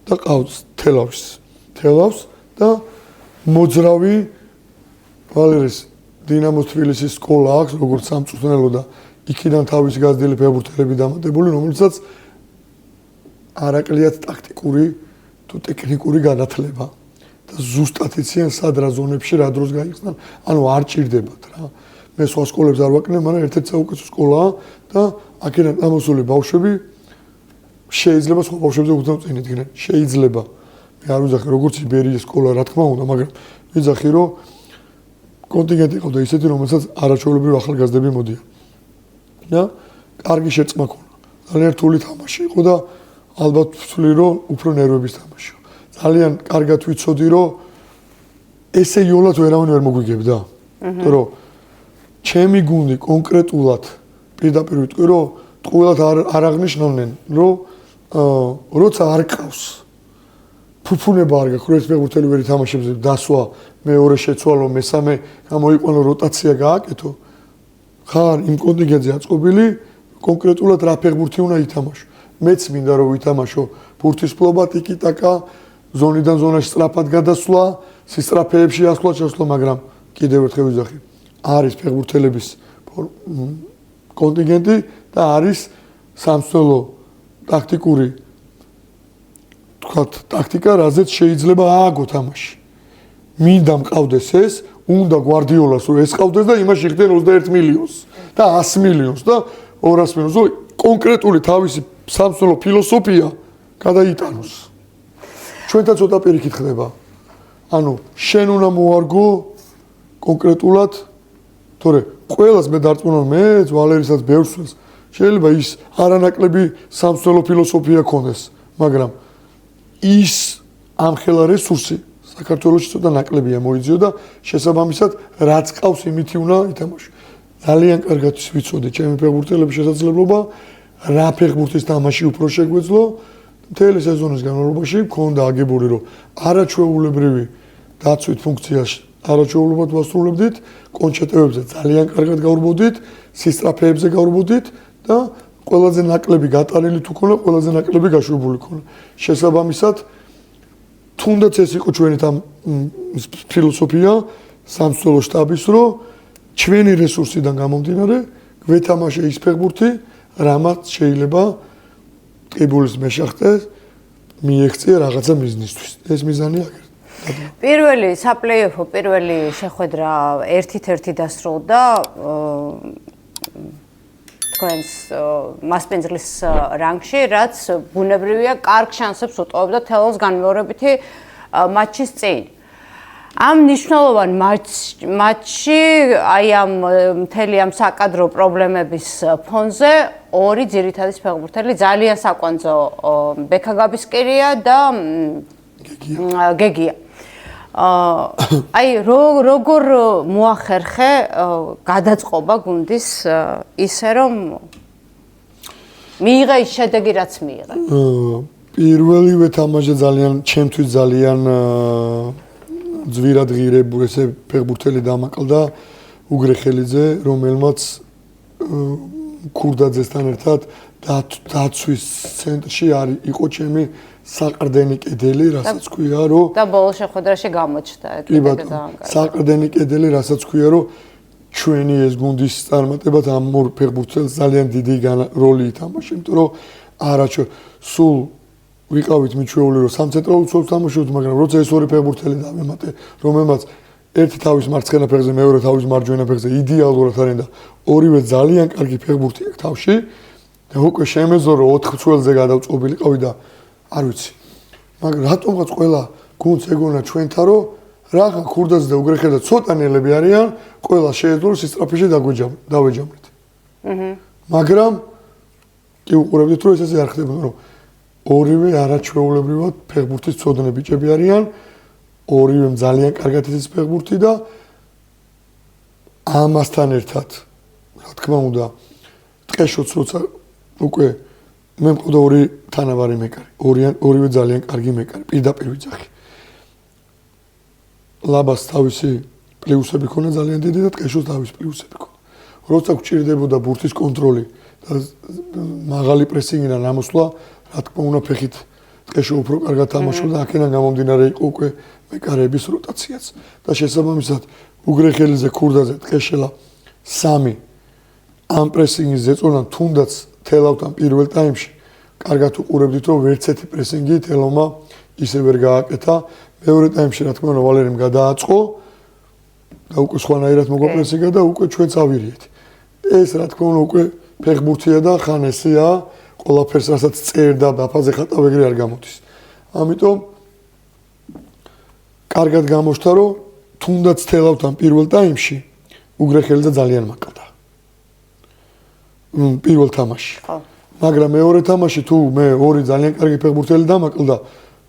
[SPEAKER 2] და ყავს თელავს და მოძრავი ვალერის დინამოს თბილისის სკოლა აქვს, როგორც სამწვრთნელო და იქიდან თავისი გაზრდილი ფეხბურთელები დამატებული, რომელსაც არ აკლიათ ტაქტიკური თუ ტექნიკური განათლება და ზუსტად იციან სად რა ზონებში რა დროს გაიხსნან, ანუ არ ჭირდებათ რა. მე სხვა სკოლებს არ ვაკნევ, მაგრამ ერთ-ერთი საუკეთესო სკოლაა და აქედან წამოსული ბავშვები შეიძლება სხვა ბავშვებზე უთანხმოდ იდგნენ. შეიძლება. მე არ ვიძახი როგორც იბერიის სკოლა, რა თქმა უნდა, მაგრამ ვიძახი რომ კონტინგენტი ყავდა ისეთი, რომელსაც არაჩვეულებრივი ახალგაზრდები მოდიან. და კარგი შეწმა ქონა. ძალიან რთული თამაში იყო და ალბათ ვთვლი რომ უფრო ნერვების თამაშია. ძალიან კარგად ვიცოდი რომ ესე იოლად ვერავინ ვერ მოგვიგებდა. რომ ჩემი გუნდი კონკრეტულად პირდაპირ ვიტყვი რომ ტყუილად არ აღნიშნავდნენ რომ როცა არ ყავს ფუფუნება არ გაქვს, ერთ ფეხბურთელი ვერ ითამაშებს დასვა, მეორე შეცვალო, მესამე გამოიყვანო როტაცია გააკეთო. ხარ იმ კონტინგენტზე აწყობილი კონკრეტულად რა ფეხბურთი უნდა ითამაშო. მეც მინდა რომ ვითამაშო ბურთისფლობა, ტიკი-ტაკა, ზონიდან ზონაში სწრაფად გადასვლა, სისწრაფეებში ასვლა, მაგრამ კიდევ ერთხელ ვიძახი, არის ფეხბურთელების კონტინგენტი და არის სამსწავლო ტაქტიკური თქვათ ტაქტიკა, რაზეც შეიძლება ააგო თამაში. მინდა მყავდეს ეს, უნდა გვარდიოლას რომ ეს ყავდეს და იმაში ხდნენ 21 მილიონს და 100 მილიონს და 200 მილიონს. კონკრეტული თავისი სამსწავლო ფილოსოფია გადაიტანოს. ჩვენთან ცოტა პირიქით ხდება. ანუ შენ უნდა მოარგო კონკრეტულად, თორე ყველას მე დარწმუნებული მეც ვალერისაც ბევრს შეიძლება ის არანაკლები სამსწავლო ფილოსოფია ქონდეს, მაგრამ ის ამხელა რესურსი საქართველოში ცოტა ნაკლებია მოიძიო და შესაბამისად რაც ყავს იმითი უნდა ითამაშო. ძალიან კარგად ვიცოდი ჩემი ფეხბურთელების შესაძლებლობა რა ფეხბურთის თამაში უფრო შეგვეძლო. მთელი სეზონის განმავლობაში მქონდა აგებული რომ არაჩვეულებრივი დაცვით ფუნქციაში არაჩვეულებად ვასრულებდით, კონჩეტებებზე ძალიან კარგად გავრბოდით, სისწრაფეებზე გავრბოდით და ყველაზე ნაკლები გატარილი თუ ქონა, ყველაზე ნაკლები გაშვებული ქონა. შესაბამისად, თუნდაც ეს იყო ჩვენი ამ ფილოსოფია სამსწავლო შტაბის, რომ ჩვენი რესურსიდან გამომდინარე, გვეთამაშე ის ფეხბურთი, რამაც შეიძლება ტყიბულის მეშახტეს მიექცია რაღაცა მიზნისთვის. ეს მიზანია აგერ.
[SPEAKER 1] პირველი საპლეიოფო პირველი შეხვედრა 1-1 დასრულდა თქვენს მასპინძლის რანგში, რაც ბუნებრივია, კარგ შანსებს უტოვებდა თელოს განმეორებითი მატჩის წინ. ამ მნიშვნელოვან მატჩში აი ამ მთელი ამ საკადრო პრობლემების ფონზე ორი ძირითადი ფეხბურთელი ძალიან საკვანძო ბექაგაბისკირია და გეგია. აი როგორ მოახერხე გადაწყობა გუნდის ისე რომ მიიღე ის შედეგი რაც მიიღე.
[SPEAKER 2] პირველივე თამაში ძალიან ჩემთვის ძალიან ძვირად ღირებული ესე ფეხბურთელი დამაკლდა უგრეხელიძე, რომელმაც ქურდაძესთან ერთად დაცვის ცენტრში იყო ჩემი საყრდენი კედელი, რასაც ქვია, რომ
[SPEAKER 1] და ბოლო შეხვედრაში გამოჩნდა ეს კიდე
[SPEAKER 2] საყრდენი კედელი, რასაც ქვია, რომ ჩვენი ეს გუნდის წარმატებად ამ ორ ფეხბურთელს ძალიან დიდი როლი ითამაშა, იმიტომ რომ არაჩვენ სულ ვიყავით მიჩვეული, რომ სამცენტრალურ ცოლს თამაშობთ, მაგრამ როცა ეს ორი ფეხბურთელი დავემატე, რომელმაც ერთი თავის მარცხენა ფეხზე, მეორე თავის მარჯვენა ფეხზე იდეალურად არიან და ორივე ძალიან კარგი ფეხბურთი აქვს თავში და უკვე შემეძლო რომ 4 ცველზე გადავწყობილიყავი და არ ვიცი. მაგრამ რატომღაც ყველა გუნდს ეგონა ჩვენთან რომ რაღა ქურდაძე და უგრეხელიძე ცოტანელები არიან, ყველა შეეძლო სისტრაფეში დავეჯამრეთ. მაგრამ კი უყურებდით რომ ეს არ ხდება, რომ ორივე არაჩვეულებრივად ფეხბურთის ცოდნე ბიჭები არიან, ორივე ძალიან კარგად იცის ფეხბურთი და ამასთან ერთად, რა თქმა უნდა, ტყეშოც როცა უკვე მე მყავდა ორი თანაბარი მეკარე, ორივე ძალიან კარგი მეკარე, პირდაპირ ვიძახი. ლაბას თავისი პლუსები ქონა ძალიან დიდი და ტყეშოს თავის პლუსები ქონა. როცა გვჭირდებოდა ბურთის კონტროლი და მაღალი პრესინგიდან ამოსვლა, რა თქმა უნდა ფეხით ტყეშო უფრო კარგად თამაშობდა, აქედან გამომდინარე იყო უკვე მეკარეების როტაციაც და შესაბამისად უგრეხელიძე, ქურდაძე, ტყეშელა 3 ამ პრესინგის ზეწონან თუნდაც თელავთან პირველ ტაიმში კარგად უყურებდით რომ ვერცეთი პრესინგი თელომა ისე ვერ გააკეთა. მეორე ტაიმში რა თქმა უნდა ვალერიმ გადააწყო და უკვე სხვანაირად მოგვაპრესინგა და უკვე ჩვენც ავირიეთ. ეს რა თქმა უნდა უკვე ფეხბურთია და ხან ესეა ყველაფერს რასაც წერდა დაფაზე ხატავ ეგრე არ გამოდის. ამიტომ კარგად გამოჩნდა რომ თუნდაც თელავთან პირველ ტაიმში უგრეხელიძე ძალიან მაკლდა. პირველ თამაში. მაგრამ მეორე თამაში თუ მე ორი ძალიან კარგი ფეხბურთელი დამაკლდა,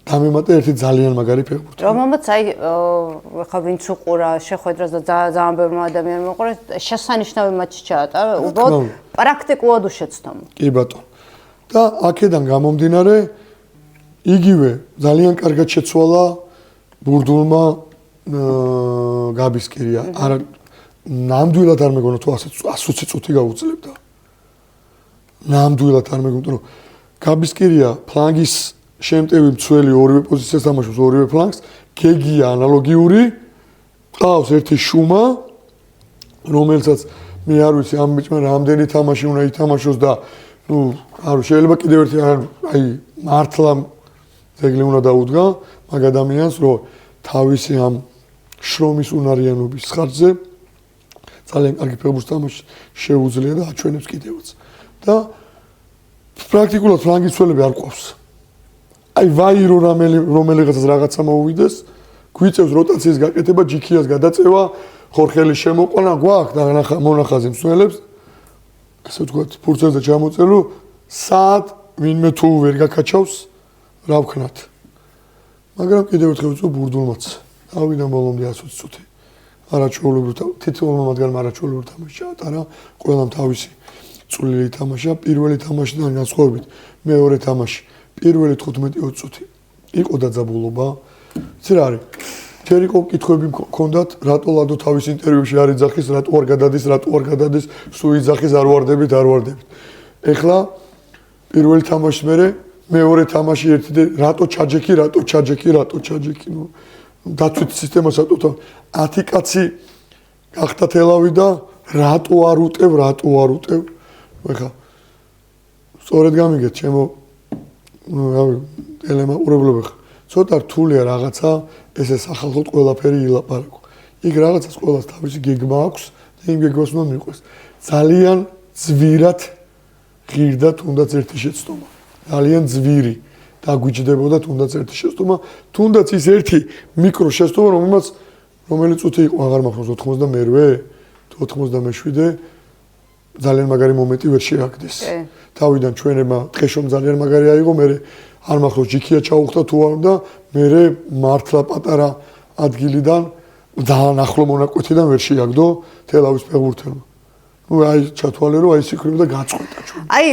[SPEAKER 2] დამემატა ერთი ძალიან მაგარი ფეხბურთელი.
[SPEAKER 1] რომელმაც აი ხა ვინც უყურა შეხვედრას და ძალიან ბევრი ადამიანი მოყურა, შესანიშნავი მატჩი ჩაატარა, უბრალოდ პრაქტიკულად უშეცდომა.
[SPEAKER 2] კი ბატონო. და აქედან გამომდინარე იგივე ძალიან კარგად შეცვალა ბურდულმა გაბისკირია. არა ნამდვილად არ მეგონა თუ 120 წუთი გაუძლებდა. ნამდვილად არ მეგონა რომ გაბისკირია ფლანგის შემტევი მცველი ორივე პოზიციას თამაშობს ორივე ფლანგს, გეგია ანალოგიური, ყავს ერთი შუმა, რომელსაც მე არ ვიცი ამ ბიჭმა რამდენი თამაში უნდა ითამაშოს და ну, არ შეიძლება კიდევ ერთი აი მართლა ზეგლი უნდა დაუდგა მაგ ადამიანს, რომ თავისი ამ შრომის უნარიანობის ხარჯზე ძალიან კარგი ფეხბურთს თამაში შეუძლია და აჩვენებს კიდევაც. და პრაქტიკულად ფლანგის ცველები არ ყავს. აი ვაირო რომელიღაცას რაღაცა მოუვიდეს, გვიწევს როტაციის გაკეთება, ჯიქიას გადაწევა, ხორხელის შემოყვანა გვაქვს და მონახაზი მსვლელებს ასე ვთქვათ, ფურცელზე ჩამოწერო, საათ ვინმე თუ ვერ გაკაჩავს, რა ვქნათ. მაგრამ კიდევ ერთხელ ვიწო ბურდულმაც. დავიდან ბოლომდე 120 წუთი. არაჩვეულებრივ თითოეულმა მათგანმა არაჩვეულებრივ თამაში ჩაატარა, ყველამ თავისი წვლილი თამაშა, პირველი თამაშიდან განსხვავებით, მეორე თამაში, პირველი 15-20 წუთი იყო დაძაბულობა. იცი რა არის? თერიკო კითხვები მქონდათ, რატო ლადო თავის ინტერვიუში არ იძახის, რატო არ გადადის, სულ იძახის, არ ვარდებით. ეხლა პირველი თამაშის მერე მეორე თამაში ერთი და რატო ჩაჯექი, ნუ დაცვით სისტემა სატოთა 10 კაცი გახდა თელავი და რატო არ უტევ? ეხლა სწორედ გამიგეთ ჩემო ელემაყურებლობ ხა ცოტა რთულია რაღაცა ესე სახალხოდ ყველაფერი ილაპარაკო. იქ რაღაცას ყველას თავისი გეგმა აქვს და იმ გეგმას უნდა მიყვეს. ძალიან ძვირად ღირდა თუნდაც ერთი შეცდომა. ძალიან ძვირი დაგვიჯდებოდა თუნდაც ერთი შეცდომა, თუნდაც ის ერთი მიკრო შეცდომა, რომელიც წუთი იყო, აღარ მახსოვს 92-ე, 97-ე ძალიან მაგარი მომენტი ვერ შეაგდეს. თავიდან ჩვენებმა დღეშომ ძალიან მაგარი აიღო, მე არ მახსოვს ჯიქია ჩაუხდა თუ არ და მე მართლა პატარა ადგილიდან ძალიან ახლო მონაკვეთიდან ვერ შეაგდო თელავის ფეხბურთელმა. ნუ აი ჩათვალე რომ აი სიკრები და გაწყვეტა ჩვენ.
[SPEAKER 1] აი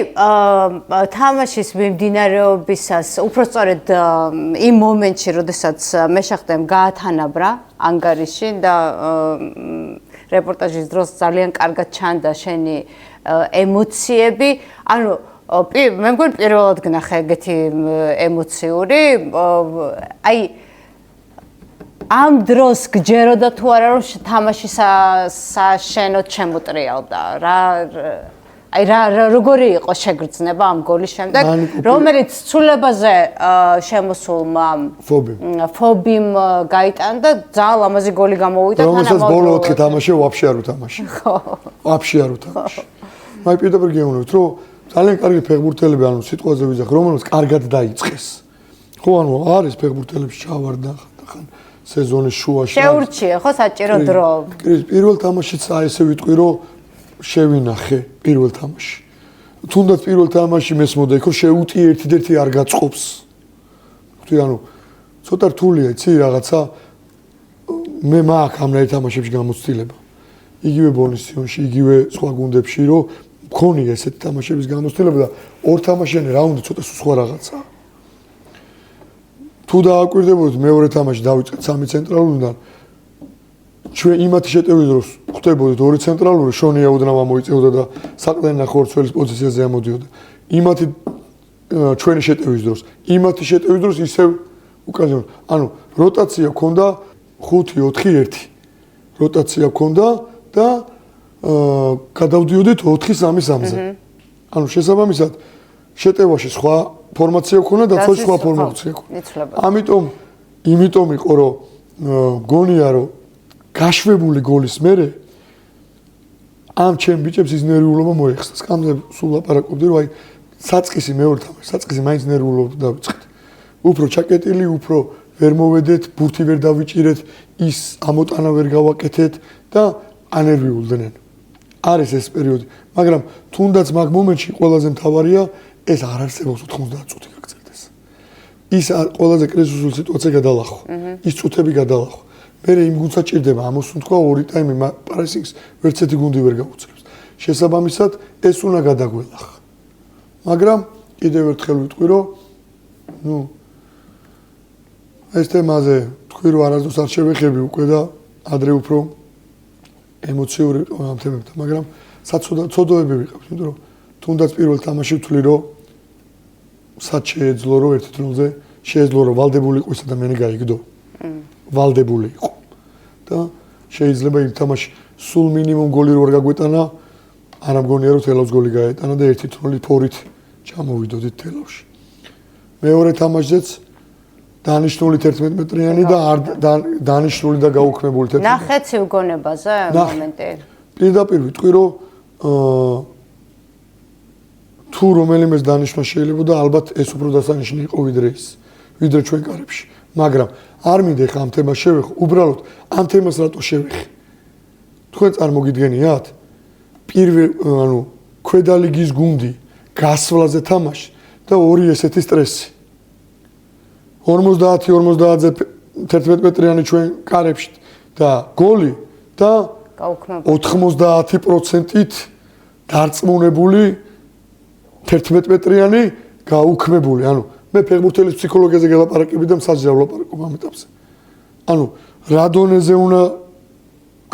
[SPEAKER 1] თამაშის მიმდინარეობისას უпростоრედ იმ მომენტში, როდესაც მეშახტემ გაათანაბრა ანგარიში და რეპორტაჟის დროს ძალიან კარგად ჩანდა შენი ემოციები. ანუ მე მგონი პირველად გნახე ეგეთი ემოციური. აი ამ დროს გჯეროდა თუ არა რომ თამაში საშენოდ შემოტრიალდა აი როგორი იყო შეგრძნება ამ გოლის შემდეგ რომელიც ცულებაზე შემოსულმა ფობიმ გაიტანა და ძალიან ლამაზი გოლი გამოვიდა
[SPEAKER 2] თანამედროვე რომელსაც ბოლო 4 თამაში ვაფშე არ უთამაში ვაფშე არ უთამაში მე პირდაპირ გეუბნებით რომ ძალიან კარგი ფეხბურთელები ანუ სიტყვაზე ვიზახ რომელსაც კარგად დაიწყეს ხო ანუ არის ფეხბურთელებში ჩავარდა ხან სეზონის შუაში
[SPEAKER 1] შეურჩიე ხო საჭირო დრო
[SPEAKER 2] პირველ თამაშიც აი ესე ვიტყვი რომ შევინახე პირველ თამაში თუნდაც პირველ თამაში მესმოდა იქ რომ შეუტი ერთიდერთი არ გაწყობს ვთქვი ანუ ცოტა რთულია იცი რაღაცა მე მაქვს ამ თამაშებში გამოცდილება იგივე ბონისიონში იგივე სხვა გუნდებში რომ მქონია ესეთი თამაშების გამოცდილება და ორ თამაშიანი რაუნდი ცოტა სხვა რაღაცაა თუ დააკვირდებოდეთ მეორე თამაში დავიწყეთ 3 ცენტრალურიდან ჩვენ იმათი შეტევის დროს ხვდებოდით 2 ცენტრალური შონია უდნავა მოიწევდა და საყდენნა ხორცველის პოზიციაზე ამოდიოდა იმათი ჩვენი შეტევის დროს იმათი შეტევის დროს ისევ უკანზე ანუ როტაცია ქონდა 5-4-1 როტაცია ქონდა და გადავდიოდით 4-3-3-ზე ანუ შესაბამისად შეტევაში სხვა ფორმაცია ქონდა და სხვა ფორმაცია ქონდა ამიტომ იყო რომ გონია რომ გაშვებული გოლის მერე ამ ჩემ ბიჭებს ის ნერვიულობა მოეხსნა. სკამზე სულ ლაპარაკობდი რომ აი საწყისი მეორე თამაში, საწყისი მაინც ნერვიულობა დავიწყეთ. უფრო ჩაკეტილი, უფრო ვერ მოვედეთ, ბურთი ვერ დავიჭირეთ, ის ამოტანა ვერ გავაკეთეთ და ანერვიულდნენ. არის ეს პერიოდი, მაგრამ თუნდაც მაგ მომენტში ყველაზე მთავარია ეს არ არსებობს 90 წუთი გაგრძელდეს. ის ყველაზე კრიზისული სიტუაცია გადალახო. ის წუთები გადალახო. მე იმ გუნდს აჭირდება ამოსუნ თქვა 2 ტაიმი პრესინგს ვერც ერთი გუნდი ვერ გაუძლებს. შესაბამისად ეს უნდა გადაგველახა. მაგრამ კიდევ ერთხელ ვიტყვი რომ ნუ ეს თემაზე თქვი რომ არასდროს არ შევეხები უკვე და ადრე უფრო ემოციური ამ თემებთან, მაგრამ საწოდოები ვიყავ, იმიტომ რომ თუნდაც პირველ თამაში ვთვლი რომ სად შეეძლო რომ ერთი დროზე შეეძლო რომ ვალდებული იყო ეს ადამიანი გაიგდო. ვალდებული იყო და შეიძლება იმ თამაში სულ მინიმუმ გოლი რო არ გაგვეტანა არ ამგონია რომ თელავს გოლი გაეტანა და 1-0 ფორით ჩამოვიდოდით თელავში მეორე თამაშზეც დანიშნული 11 მეტრიანი და არ დანიშნული და გაუქმებული 11
[SPEAKER 1] ნახეთ სიუგონებაზე მომენტი
[SPEAKER 2] პირდაპირ ვიტყვი რომ თუ რომელიმეს დანიშნა შეიძლება და ალბათ ეს უფრო დასანიშნი იყო ვიდრე ჩვენ კარებში მაგრამ არ მინდა ხა ამ თემას შევეხო, უბრალოდ ამ თემას რატო შევეხე? თქვენ წარმოგიდგენიათ? ანუ ქვედა ლიგის გუნდი გასვლაზე თამაში და ორი ესეთი სტრესი. 50-50-ზე 11 მეტრიანი ჩვენ კარებში და გოლი და 90%-ით დარწმუნებული 11 მეტრიანი გაუქმებული, ანუ მე ფეხბურთელის ფსიქოლოგიაზე გელაპარაკები და მსაჯზე ვლაპარაკობ ამ ეტაპზე. ანუ რა დონეზე უნდა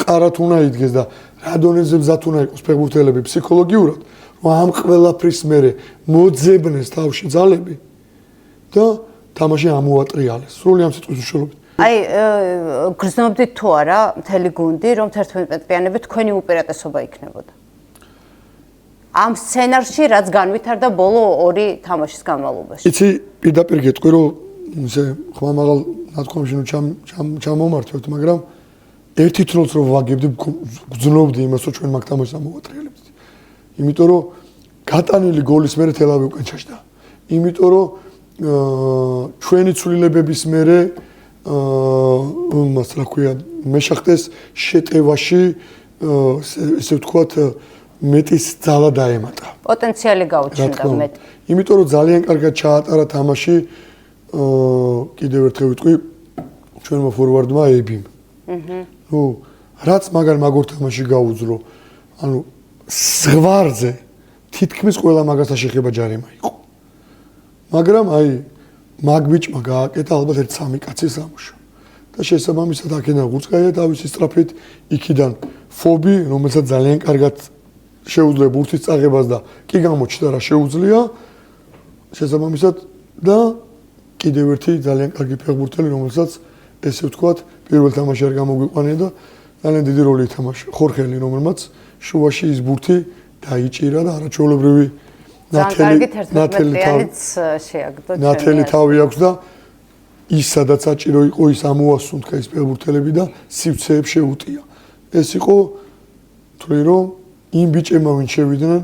[SPEAKER 2] ყარათ უნდა იდგეს და რა დონეზე მზად უნდა იყოს ფეხბურთელები ფსიქოლოგიურად, რომ ამ ყველაფრის მერე მოძებნეს თავში ძალები და თამაში ამოატრიალეს. სრული ამ სიტყვის მნიშვნელობით.
[SPEAKER 1] აი, გრძნობდით თუ არა მთელი გუნდი, რომ 11-მეტრიანები თქვენი უპირატესობა იქნებოდა? ამ სცენარში რაც განვითარდა ბოლო 2 თამაშის განმავლობაში.
[SPEAKER 2] იცი, პირდაპირ გეტყვი, რომ ისე ხმამაღალ ნათქვამში ჩამომართვებთ, მაგრამ ერთი თროც რომ ვაგებდი, გძნობდი იმას, რომ ჩვენ მაგ თამაშს ამოვატრიალებთ. იმიტომ რომ გატანილი გოლის მერე თელავი უკან ჩაჯდა. იმიტომ რომ ჩვენი ცვლილებების მერე მას რა ქვია, მეშახტეს შეტევაში ესე ვთქვათ მეტის ძალა დაემატა.
[SPEAKER 1] პოტენციალი გაუჩნდა მეტი.
[SPEAKER 2] იმიტომ რომ ძალიან კარგად ჩაატარა თამაში კიდევ ერთხელ ვიტყვი ჩვენმა ფორვარდმა ებიმ. ნუ რაც მაგარ თამაში გაუძლო, ანუ ზღვარზე თითქმის ყველა მაგასთან შეხება ჯარიმა იყო. მაგრამ აი მაგ ბიჭმა გააკეთა ალბათ 1-3 კაცი სამუშო. და შესაბამისად აქედან გუწკაია თავისი სწრაფით, იქიდან ფობი, რომელსაც ძალიან კარგად შეუძლია ბურთის წაღებას და კი გამოჩნდა რა შეუძლია. შესაბამისად და კიდევ ერთი ძალიან კარგი ფეხბურთელი, რომელსაც ესე ვთქვათ, პირველ თამაში არ გამოგვიყვანია და ძალიან დიდი როლი ითამაშა. ხორხელი, რომელმაც შუაში ის ბურთი დაიჭირა და არაჩვეულებრივი ნათელი თავი აქვს და ის სადაც საჭირო იყო ის ამოასუნთქა ის ფეხბურთელები და სივცეებს შეუტია. ეს იყო თვლი რომ იმ ბიჭებმა ვინ შევიდნენ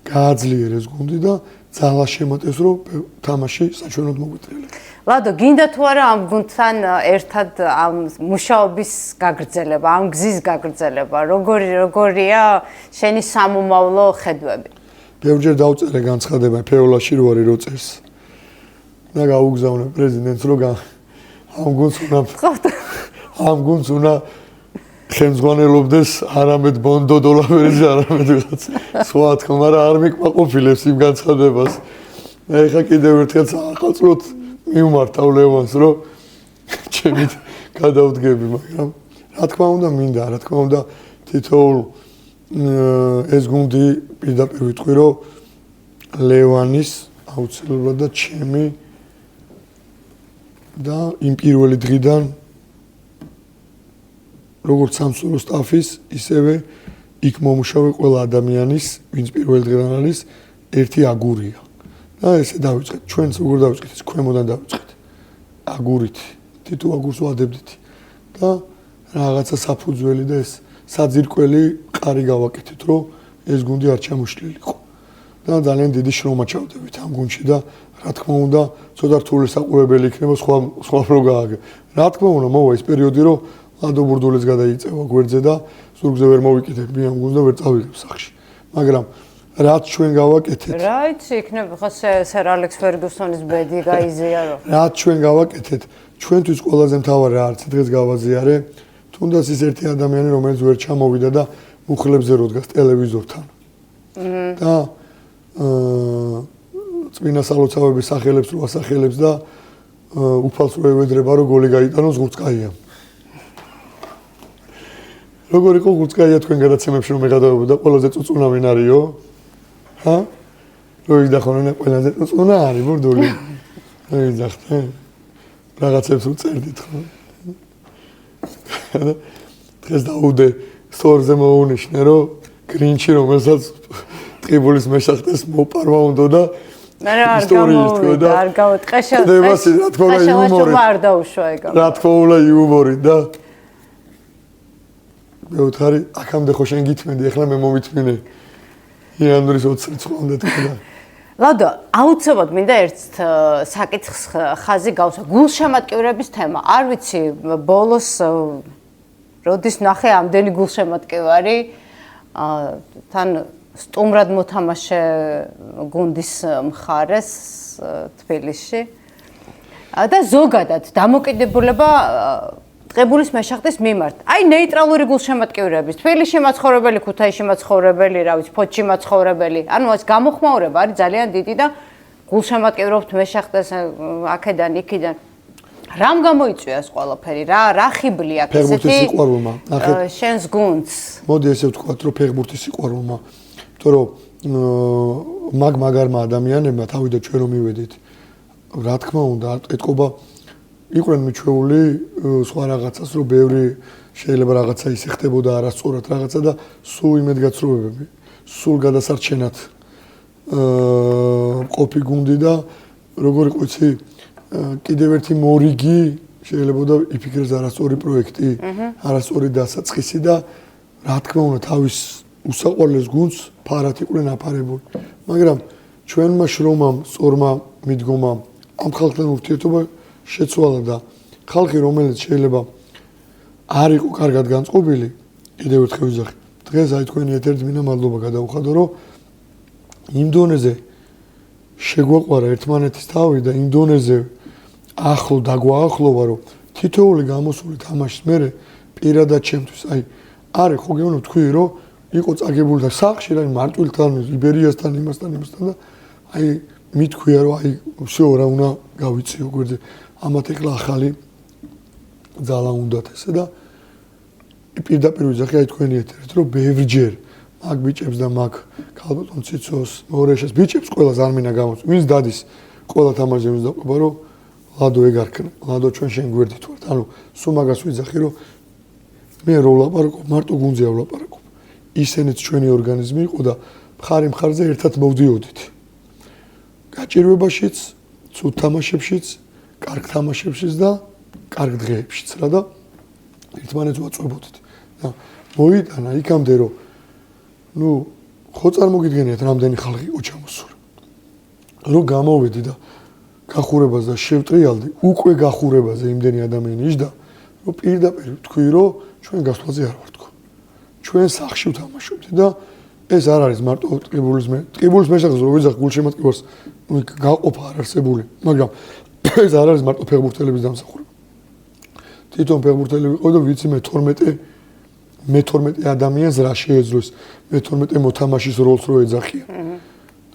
[SPEAKER 2] გააძლიერეს გუნდი და ძალა შემატეს რომ თამაში საჩვენოდ მოგვიტრიალებდა.
[SPEAKER 1] ლადო, გინდა თუ არა ამ გუნდთან ერთად ამ მუშაობის გაგრძელება, ამ გზის გაგრძელება, როგორია შენი სამომავლო ხედვები?
[SPEAKER 2] ბევრჯერ დავწერე განცხადება ფეოლაში რო არის რო წერს. და გაუგზავნე პრეზიდენტს რომ ამ გუნდს უნდა ხელმძღვანელობდეს არამედ ბონდო დოლავერიძე, არამედ სხვა თქმა რა არ მიკმაყოფილებს იმ განცხადებას. ეხა კიდევ ერთხელ საახალწლოდ მიმართავ ლევანს რომ ჩემით გადავდგები, მაგრამ რა თქმა უნდა მინდა, რა თქმა უნდა თითოეულ ეს გუნდი პირდაპირ ვიტყვი რომ ლევანის აუცილებლად და ჩემი და იმ პირველი დღიდან როგორც სამსურო სტაფის, ისევე იქ მომუშავე ყველა ადამიანის, ვინც პირველი დღიდან არის, ერთი აგურია. და ესე დავიწყეთ, ჩვენც როგორ დავიწყეთ, ის ქვემოდან დავიწყეთ. აგურით, თითო აგურს ვადებდით და რაღაცა საფუძველი და ეს საძირკველი ყარი გავაკეთეთ, რომ ეს გუნდი არ ჩამოშლილიყო. და ძალიან დიდი შრომა ჩავდებით ამ გუნდში და რა თქმა უნდა, ცოტა რთული საყურებელი იქნება სხვა რო გააგე. რა თქმა უნდა, მოვა ის პერიოდი, რომ ლადო ბურდულიც გადაიწევა გვერდზე და ზურგზე ვერ მოვიკიდებ ამ გუნდს და ვერ წავიღებ სახში. მაგრამ რაც ჩვენ გავაკეთეთ.
[SPEAKER 1] რა იცი, იქნება ხო სერ ალექს ფერგუსონის ბედი გაიზიარო.
[SPEAKER 2] რაც ჩვენ გავაკეთეთ, ჩვენთვის ყველაზე მთავარი რა არც დღეს გავაზიარე, თუნდაც ის ერთი ადამიანი, რომელიც ვერ ჩამოვიდა და მუხლებზე რო დგას ტელევიზორთან. და წმინდა სალოცავების სახელებს რო ასახელებს და უფალს რო ევედრება, რომ გოლი გაიტანოს გურწკაია. როგორ იყო გურწკაია თქვენ გადაცემებში რომ მეგადაობოდა ყველაზე წუწუნა ვინ არისო? ჰა? რო იდახონენ ყველაზე წუწუნა არის ბურდული. იდახთე. რაღაცებს უწერდით ხო? დღეს დაუდე სტორზე მოუნიშნე რომ გრინჩი რომელსაც ტყიბულის მეშახტეს მოპარვა უნდა და ისტორიის
[SPEAKER 1] არ გავუტყეშა.
[SPEAKER 2] რა თქმა უნდა იუმორი.
[SPEAKER 1] არ დაუშვა ეგ.
[SPEAKER 2] რა თქმა უნდა იუმორი და მეუთხარი აქამდე ხო შენ გითმენდი, ახლა მე მომითმინე. იანვრის 20 რიცხვი უნდა თქვა.
[SPEAKER 1] ლადო, აუცილებლად მინდა ერთ საკითხს ხაზი გავსვა. გულშემატკივრების თემა. არ ვიცი, ბოლოს როდის ნახე ამდენი გულშემატკივარი, თან სტუმრად მოთამაშე გუნდის მხარეს თბილისში. და ზოგადად დამოკიდებულება ტყიბულის მეშახტის მიმართ. აი ნეიტრალური გულშემატკივრების, თბილისში მაცხოვრებელი, ქუთაისში მაცხოვრებელი, რა ვიცი, ფოთში მაცხოვრებელი. ანუ ეს გამოხმაურება არის ძალიან დიდი და გულშემატკივრობთ მეშახტეს აქედან, იქიდან. რამ გამოიწვია ეს ყველაფერი? რა ხიბლი აქვს ესეთი?
[SPEAKER 2] ფეხბურთის სიყვარულმა.
[SPEAKER 1] შენს გუნდს.
[SPEAKER 2] მოდი ესე ვთქვათ, რომ ფეხბურთის სიყვარულმა. იმიტომ რომ მაგარმა ადამიანებმა თავიდან ჩვენ რომ მივედით რა თქმა უნდა ეთყობა იყვნენ მიჩვეული სხვა რაღაცას რომ ბევრი შეიძლება რაღაცა ისე ხდებოდა არასწორად რაღაცა და სულ იმედგაცრუებები სულ გადასარჩენად ყოფი გუნდი და როგორ იყო იცი კიდევ ერთი მორიგი შეიძლება და იფიქრეს არასწორი პროექტი არასწორი დასაწყისი და რა თქმა უნდა თავის უსაყვარლეს გუნდს ფარად იყვნენ აფარებული მაგრამ ჩვენმა შრომამ სწორმა მიდგომამ ამ ხალხთან ურთიერთობა შეცვალა და ხალხი რომელიც შეიძლება არ იყო კარგად განწყობილი კიდევ ერთხელ ვიზახი დღეს აი თქვენი ერთ-ერთი მინდა მადლობა გადაუხადო რომ იმ დონეზე შეგვაყვარა ერთმანეთის თავი და იმ დონეზე ახლო დაგვაახლოვა რომ თითოეული გამოსული თამაშის მერე პირადად ჩემთვის აი არის ხო გეუბნები თქვი რომ იყო წაგებული და სახში რა მარტვილთან იბერიასთან იმასთან და აი მithქვია რომ აი всё რა უნდა გავიწიო გვერდზე ამათ ეხლა ახალი ძალა უნდათ ესე და პირდაპირ ვიზახი აი თქვენი ეთერით რომ ბევრჯერ მაგ ბიჭებს და მაგ ქალბატონ ციცოს მორეშეს ბიჭებს ყველას არ მინდა გამოც ვინც დადის ყველა თამაშზე ვინც დაყვება რომ ლადო ეგ არ ქნა ლადო ჩვენ შენ გვერდით ვართ ანუ სულ მაგას ვიზახი რომ მე რო ვლაპარაკობ მარტო გუნდზე ვლაპარაკობ ისენიც ჩვენი ორგანიზმი იყო და მხარი მხარზე ერთად მოვდიოდით გაჭირვებაშიც ცუდ თამაშებშიც კარგ თამაშებშიც და კარგ დღეებშიც რა და ერთმანეთს ვაწვებოდით და მოიტანა იქამდე რომ ნუ ხო წარმოგიდგენიათ რამდენი ხალხი იყო ჩამოსული რომ გამოვედი და გახურებას და შევტრიალდი უკვე გახურებაზე იმდენი ადამიანი იჯდა რომ პირდაპირ თქვი რომ ჩვენ გასვლაზე არ ვარ თქო ჩვენ სახში ვთამაშობთ და ეს არ არის მარტო ტყიბულის მეშახს რო ვიზახ გულშემატკივარს გაყოფა არ არსებული მაგრამ ეს არ არის მარტო ფეხბურთელების დამსახურება თვითონ ფეხბურთელები იყო და ვიცი მე 12 ადამიანს რა შეეძლოს მე 12 მოთამაშის როლს რო ეძახიან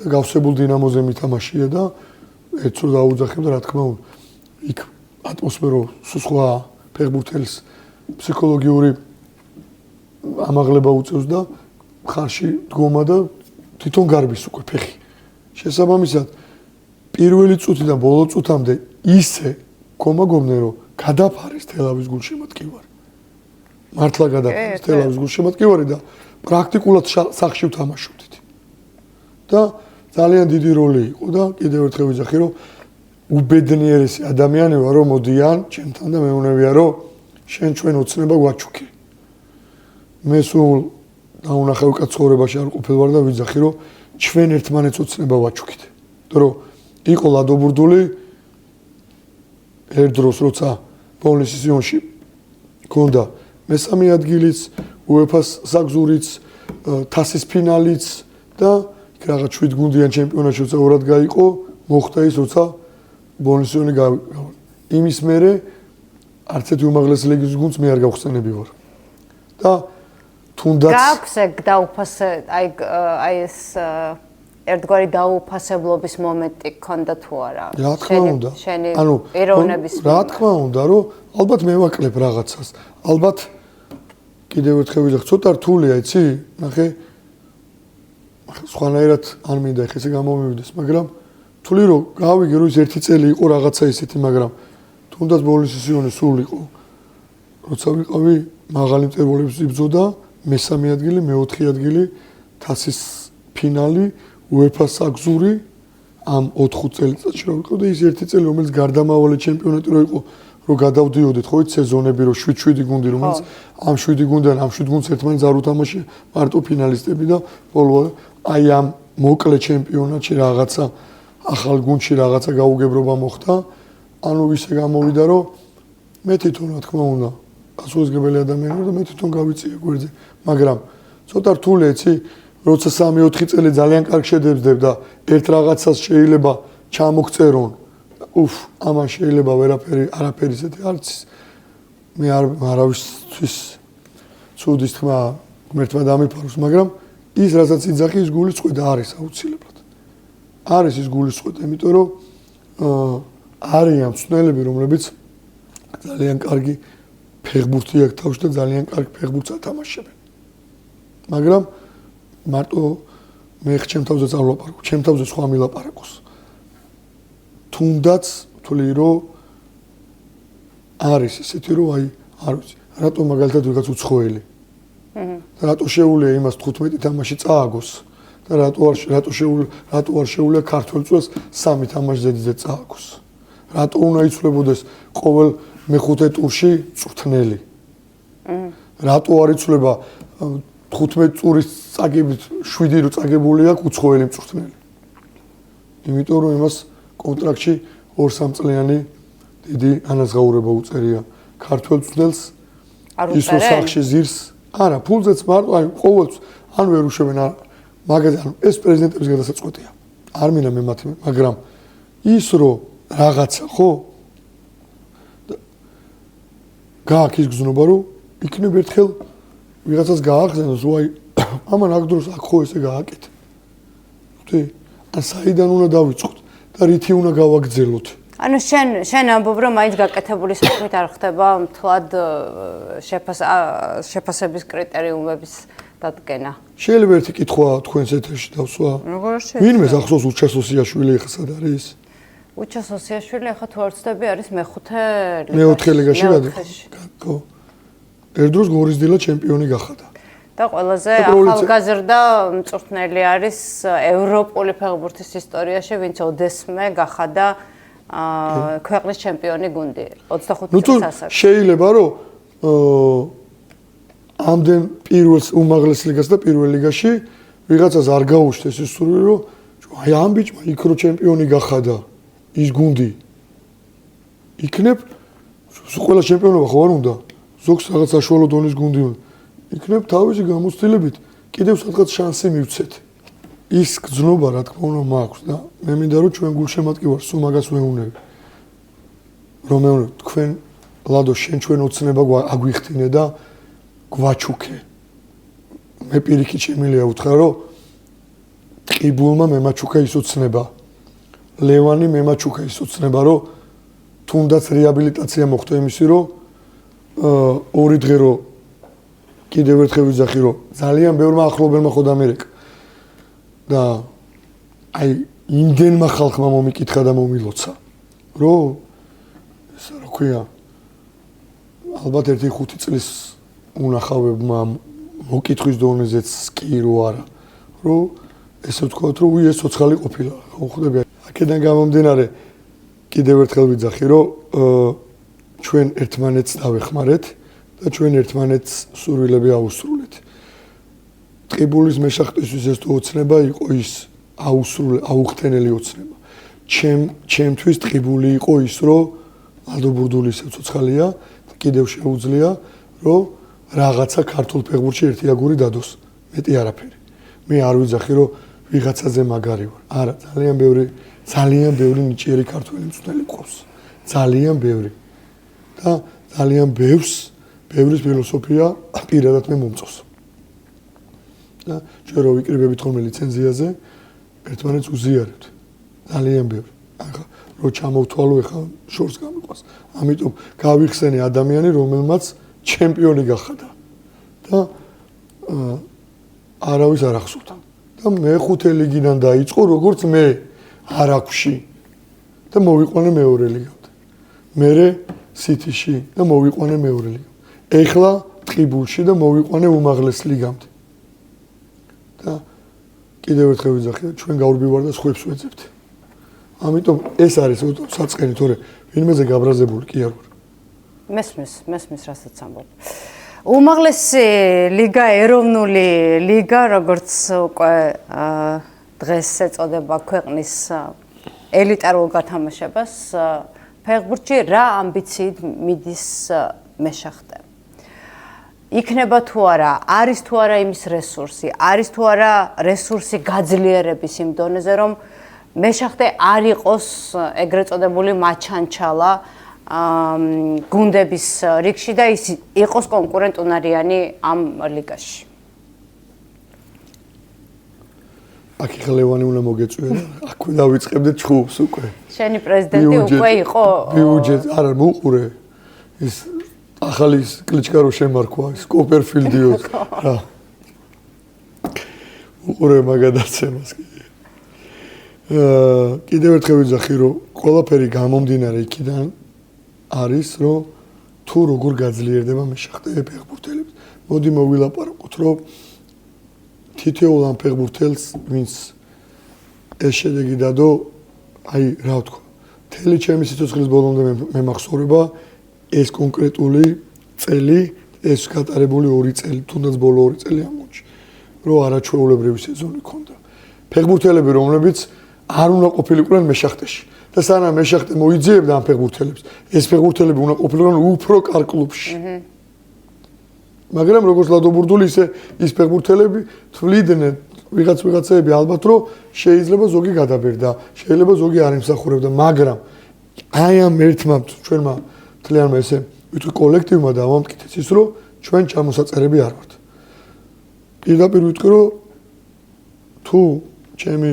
[SPEAKER 2] და გავსებულ დინამოზე მითამაშია და ეცო დაუძახებ და რა თქმა უნდა იქ ატმოსფერო სხვა ფეხბურთელის ფსიქოლოგიური ამაღლება უწევს და ხარში დგომა და თვითონ გარბის უკვე ფეხი შესაბამისად პირველი წუთიდან ბოლო წუთამდე ისე გომაგობდნენ რომ გადაფარეს თელავის გულშემატკივარი მართლა გადაფარეს თელავის გულშემატკივარი და პრაქტიკულად სახში ვთამაშობდით და ძალიან დიდი როლი იყო და კიდევ ერთხელ ვიძახი რომ უბედნიერესი ადამიანი ვარ რომ მოდიან ჩემთან და მეუბნებიან რომ შენ ჩვენ ოცნება გვაჩუქი მე სულ დაუნახავ კაცხოვრებაში არ ყოფილ ვარ და ვიძახი რომ ჩვენ ერთმანეთს ოცნება ვაჩუქით რომ იყო ლადობურდული ერთ დროს როცა ბოლნისის იონში გონდა მესამე ადგილიც უეფას საგზურიც თასის ფინალიც და რაღაც 7 გუნდიან ჩემპიონატში როცა ორად გაიყო მოხდა ის როცა ბოლნისის იონი გავიდა იმის მერე არც ერთი უმაღლესი ლიგის გუნდს მე არ გავხსენები ვარ და თუნდაც
[SPEAKER 1] გაქვს დაუფასე აი ეს ერთგვარი დაუფასებლობის მომენტი გქონდა თუ არა
[SPEAKER 2] რა თქმა უნდა
[SPEAKER 1] ანუ ეროვნების
[SPEAKER 2] რა თქმა უნდა რომ ალბათ მე ვაკლებ რაღაცას ალბათ კიდევ ერთხელ ვიძახ ცოტა რთულია იცი ნახე სხვანაირად არ მინდა ეხლა ესე გამომივიდეს მაგრამ თვლი რომ გავიგე რომ ის ერთი წელი იყო რაღაცა ისეთი მაგრამ თუნდაც ბოლნისის იონი სულ იყო როცა ვიყავი მაღალი მწერლობებს იბრძოდა მესამე ადგილი მეოთხე ადგილი თასის ფინალი უეფას საგზური ამ 4 წელიწადში რო იყო და ის ერთი წელი რომელიც გარდამავალი ჩემპიონატი რო იყო რო გადავდიოდით ხო იცი სეზონები რო 7 გუნდი რომელიც ამ 7 გუნდიდან ამ 7 გუნდს ერთმანეთს არ უთამაშია მარტო ფინალისტები და ბოლო აი ამ მოკლე ჩემპიონატში რაღაცა ახალ გუნდში რაღაცა გაუგებრობა მოხდა ანუ ისე გამოვიდა რომ მე თვითონ რა თქმა უნდა გასულისგებელი ადამიანი ვარ და მე თვითონ გავიწია გვერდზე მაგრამ ცოტა რთულია იცი როცა 3-4 წელი ძალიან კარგ შედეგებს დებ და ერთ რაღაცას შეიძლება ჩამოგწერონ ამან შეიძლება არაფერი ისეთი არც მე არავისთვის ცუდის თქმა ღმერთმა დამიფაროს მაგრამ ის რასაც იძახი ის გულისწყდა არის აუცილებლად არის ის გულისწყდა იმიტომ რომ არიან მწვრთნელები რომლებიც ძალიან კარგი ფეხბურთი აქვს თავში და ძალიან კარგ ფეხბურთს ათამაშებენ მაგრამ მარტო მე ჩემ თავზე წავლაპარაკო, ჩემ თავზე სხვა მილაპარაკოს. თუნდაც ვთვლი რომ არის ისეთი რომ აი არ ვიცი, რატო მაგალითად ვიღაც უცხოელი. რატო შეუძლია იმას 15 თამაში წააგოს და რატო არ შეუძლია ქართველ წვეს 3 თამაში ზედიზედ წააგოს. რატო უნდა იცვლებოდეს ყოველ მეხუთე ტურში წვრთნელი. რატო არ იცვლება 15 წურის წაგებით 7 რო წაგებული აქვს უცხოელი მწვრთნელი. იმიტომ რომ იმას კონტრაქტში 2-3 წლიანი დიდი ანაზღაურება უწერია ქართველ წვრთნელს. ისო სახში ზირს არა, ფულზეც მარტო, აი ყოველთვის ან ვერ უშვებენ მაგაზე, ანუ ეს პრეზიდენტების გადასაწყვეტია. არ მინდა მე მათი, მაგრამ ის რომ რაღაცა ხო გააქვს ის გზნობა რომ იქნებ ერთხელ ვიღაცას გაახსენოს, აი ამან აქ დროს აქ ხო ესე გააკეთე. ხთი? ან საიდან უნდა დავიწყოთ და რითი უნდა გავაგრძელოთ?
[SPEAKER 1] ანუ შენ ამბობ რომ მაინც გაკეთებული საქმით არ ხდება მთლად შეფასების კრიტერიუმების დადგენა.
[SPEAKER 2] შეიძლება ერთი კითხვა თქვენს ეთერში დავსვა. ვინმე ახსოვს უჩასოსიაშვილი ხა სად არის?
[SPEAKER 1] უჩასოსიაშვილი ახლა თუ არ ვცდები არის
[SPEAKER 2] მეოთხე ლიგაში ხო. ერთ დროს გორიზდილა ჩემპიონი გახადა.
[SPEAKER 1] და ყველაზე ახალგაზრდა მწვრთნელი არის ევროპული ფეხბურთის ისტორიაში, ვინც ოდესმე გახადა ქვეყნის ჩემპიონი გუნდი 25 წლის ასაკში.
[SPEAKER 2] შეიძლება რომ ამდენ პირველ უმაღლეს ლიგას და პირველ ლიგაში ვიღაცას არ გაუშვეს ის სურვილი რომ აი ამ ბიჭმა იქ რო ჩემპიონი გახადა ის გუნდი იქნებ ყველა ჩემპიონობა ხო არ უნდა ზოგს რაღაც საშუალო დონის გუნდი უნდა იქნებ თავისი გამოცდილებით კიდევ სადღაც შანსი მივცეთ ის გზნობა რა თქმა უნდა მაქვს და მე მინდა რომ ჩვენ გულშემატკი ვარ სულ მაგას ვეუბნები რომ მეუბნები თქვენ ლადო შენ ჩვენ ოცნება აგვიხთინე და გვაჩუქე მე პირიქით შემიძლია უთხრა რომ ტყიბულმა მემაჩუქა ის ოცნება ლევანი მემაჩუქა ის ოცნება რომ თუნდაც რეაბილიტაცია მოხდა იმისი რომ ორი დღე რომ კიდევ ერთხელ ვიძახი რომ ძალიან ბევრმა ახლობელმა ხოდა ამერიკა და აი იმდენმა ხალხმა მომიკითხა და მომილოცა რომ ესა რა ქვია ალბათ 1-5 წლის უნახავებმა მოკითხვის დონეზეც კი რო არა რომ ესე ვთქვათ რომ ეს ცოცხალი ყოფილა ხო ხვდები აქედან გამომდინარე კიდევ ერთხელ ვიძახი რომ ჩვენ ერთმანეთს დავეხმარეთ და ჩვენ ერთმანეთს სურვილები აუსრულეთ ტყიბულის მეშახტისთვის ეს თუ ოცნება იყო ის აუხტენელი ოცნება ჩემთვის ტყიბული იყო ის რომ ლადო ბურდული ისე ცოცხალია კიდევ შეუძლია რომ რაღაცა ქართულ ფეხბურთში ერთი აგური დადოს მეტი არაფერი მე არ ვიძახი რომ ვიღაცაზე მაგარი ვარ არა ძალიან ბევრი ნიჭიერი ქართველი მწვრთნელი ყავს ძალიან ბევრი და ძალიან ბევრის ფილოსოფია პირადად მე მომწონს და ჩვენ რო ვიკრიბებით ხოლმე ლიცენზიაზე ერთმანეთს უზიარებთ ძალიან ბევრი ახლა რო ჩამოვთვალო ახლა შორს გამიყვას ამიტომ გავიხსენე ადამიანი რომელმაც ჩემპიონი გახადა და არავის არ ახსოვდა და მეხუთე ლიგიდან დაიწყო როგორც მე არაქვში და მოვიყვანე მეორე ლიგამდე მერე სიტიში და მოვიყვანე მეორე ლიგამდე ეხლა ტყიბულში და მოვიყვანე უმაღლეს ლიგამდე და კიდევ ერთხელ ვიძახი ჩვენ გაურბივარ და სხვებს ვეძებთ ამიტომ ეს არის საწყენი თორე ვინმეზე გაბრაზებული კი არ ვარ
[SPEAKER 1] მესმის რასაც ამბობ უმაღლესი ლიგა ეროვნული ლიგა როგორც უკვე დღეს ეწოდება ქვეყნის ელიტარულ გათამაშებას ფეხბურთში რა ამბიციით მიდის მეშახტე იქნება თუ არა არის თუ არა იმის რესურსი არის თუ არა რესურსი გაძლიერების იმ დონეზე რომ მეშახტე არ იყოს ეგრეთ წოდებული მაჩანჩალა გუნდების რიგში და ის იყოს კონკურენტუნარიანი ამ ლიგაში.
[SPEAKER 2] აქ ხალევანი უნდა მოგეწვია და აქ დავიწყებდეთ ჩხუბს უკვე.
[SPEAKER 1] შენი პრეზიდენტი უკვე იყო.
[SPEAKER 2] ბიუჯეტ არა მოუყურე ის ახალი კლიჩკა რო შემარქვა ის კოპერფილდიოს რა. უყურება გადაცემას კი. კიდევ ერთხელ ვიძახი, რომ ყველაფერი გამომდინარე იქიდან არის, რომ თუ როგორ გაძლიერდება მეშახტე ფეხბურთელებს. მოდი მოვილაპარაკოთ, რომ თითოეულ ამ ფეხბურთელს, ვინც ეს შედეგი დადო, აი რა ვთქვა, მთელი ჩემი სიცოცხლის ბოლომდე მე მახსოვრება ეს კონკრეტული წელი, ეს გატარებული 2 წელი, თუნდაც ბოლო 2 წელი ამოჩი, რომ არაჩვეულებრივი სეზონი ქონდა. ფეხბურთელები, რომლებიც არ უნდა ყოფილიყვნენ მეშახტეში და სანამ მეშახტე მოიძიებდა ამ ფეხბურთელებს, ეს ფეხბურთელები უნდა ყოფილიყვნენ უფრო კარგ კლუბში. მაგრამ როგორც ლადო ბურდული, ისე ის ფეხბურთელები თვლიდნენ ვიღაცები ალბათ რომ შეიძლება ზოგი გადაბერდა, შეიძლება ზოგი არ იმსახურებდა, მაგრამ აი ამ ერთმა ჩვენმა თლიანმა ესე ვიტყვი კოლექტივმა დავამტკიცეს ის რომ ჩვენ ჩამოსაწერები არ ვართ. პირდაპირ ვიტყვი რომ თუ ჩემი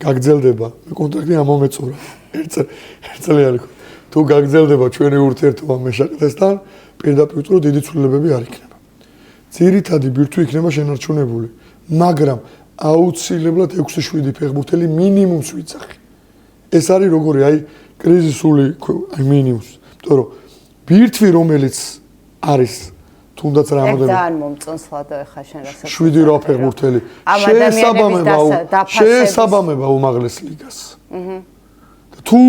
[SPEAKER 2] გაგრძელდება, მე კონტრაქტი ამომეწურა. ერთწლიანი ხო. თუ გაგრძელდება ჩვენი ურთიერთობა მეშახტესთან, პირდაპირ ვიტყვი რომ დიდი ცვლილებები არ იქნება. ძირითადი ბირთვი იქნება შენარჩუნებული, მაგრამ აუცილებლად 6-7 ფეხბურთელი მინიმუმს ვიცახი. ეს არის როგორი, აი კრიზისული, აი მინიმუმს. იმიტომ რომ ბირთვი რომელიც არის თუნდაც რამოდენიმე
[SPEAKER 1] ძალიან მომწონს ლადო ეხა შენ რასაც
[SPEAKER 2] 7 რა ფეხბურთელი შეესაბამება უმაღლეს ლიგას. თუ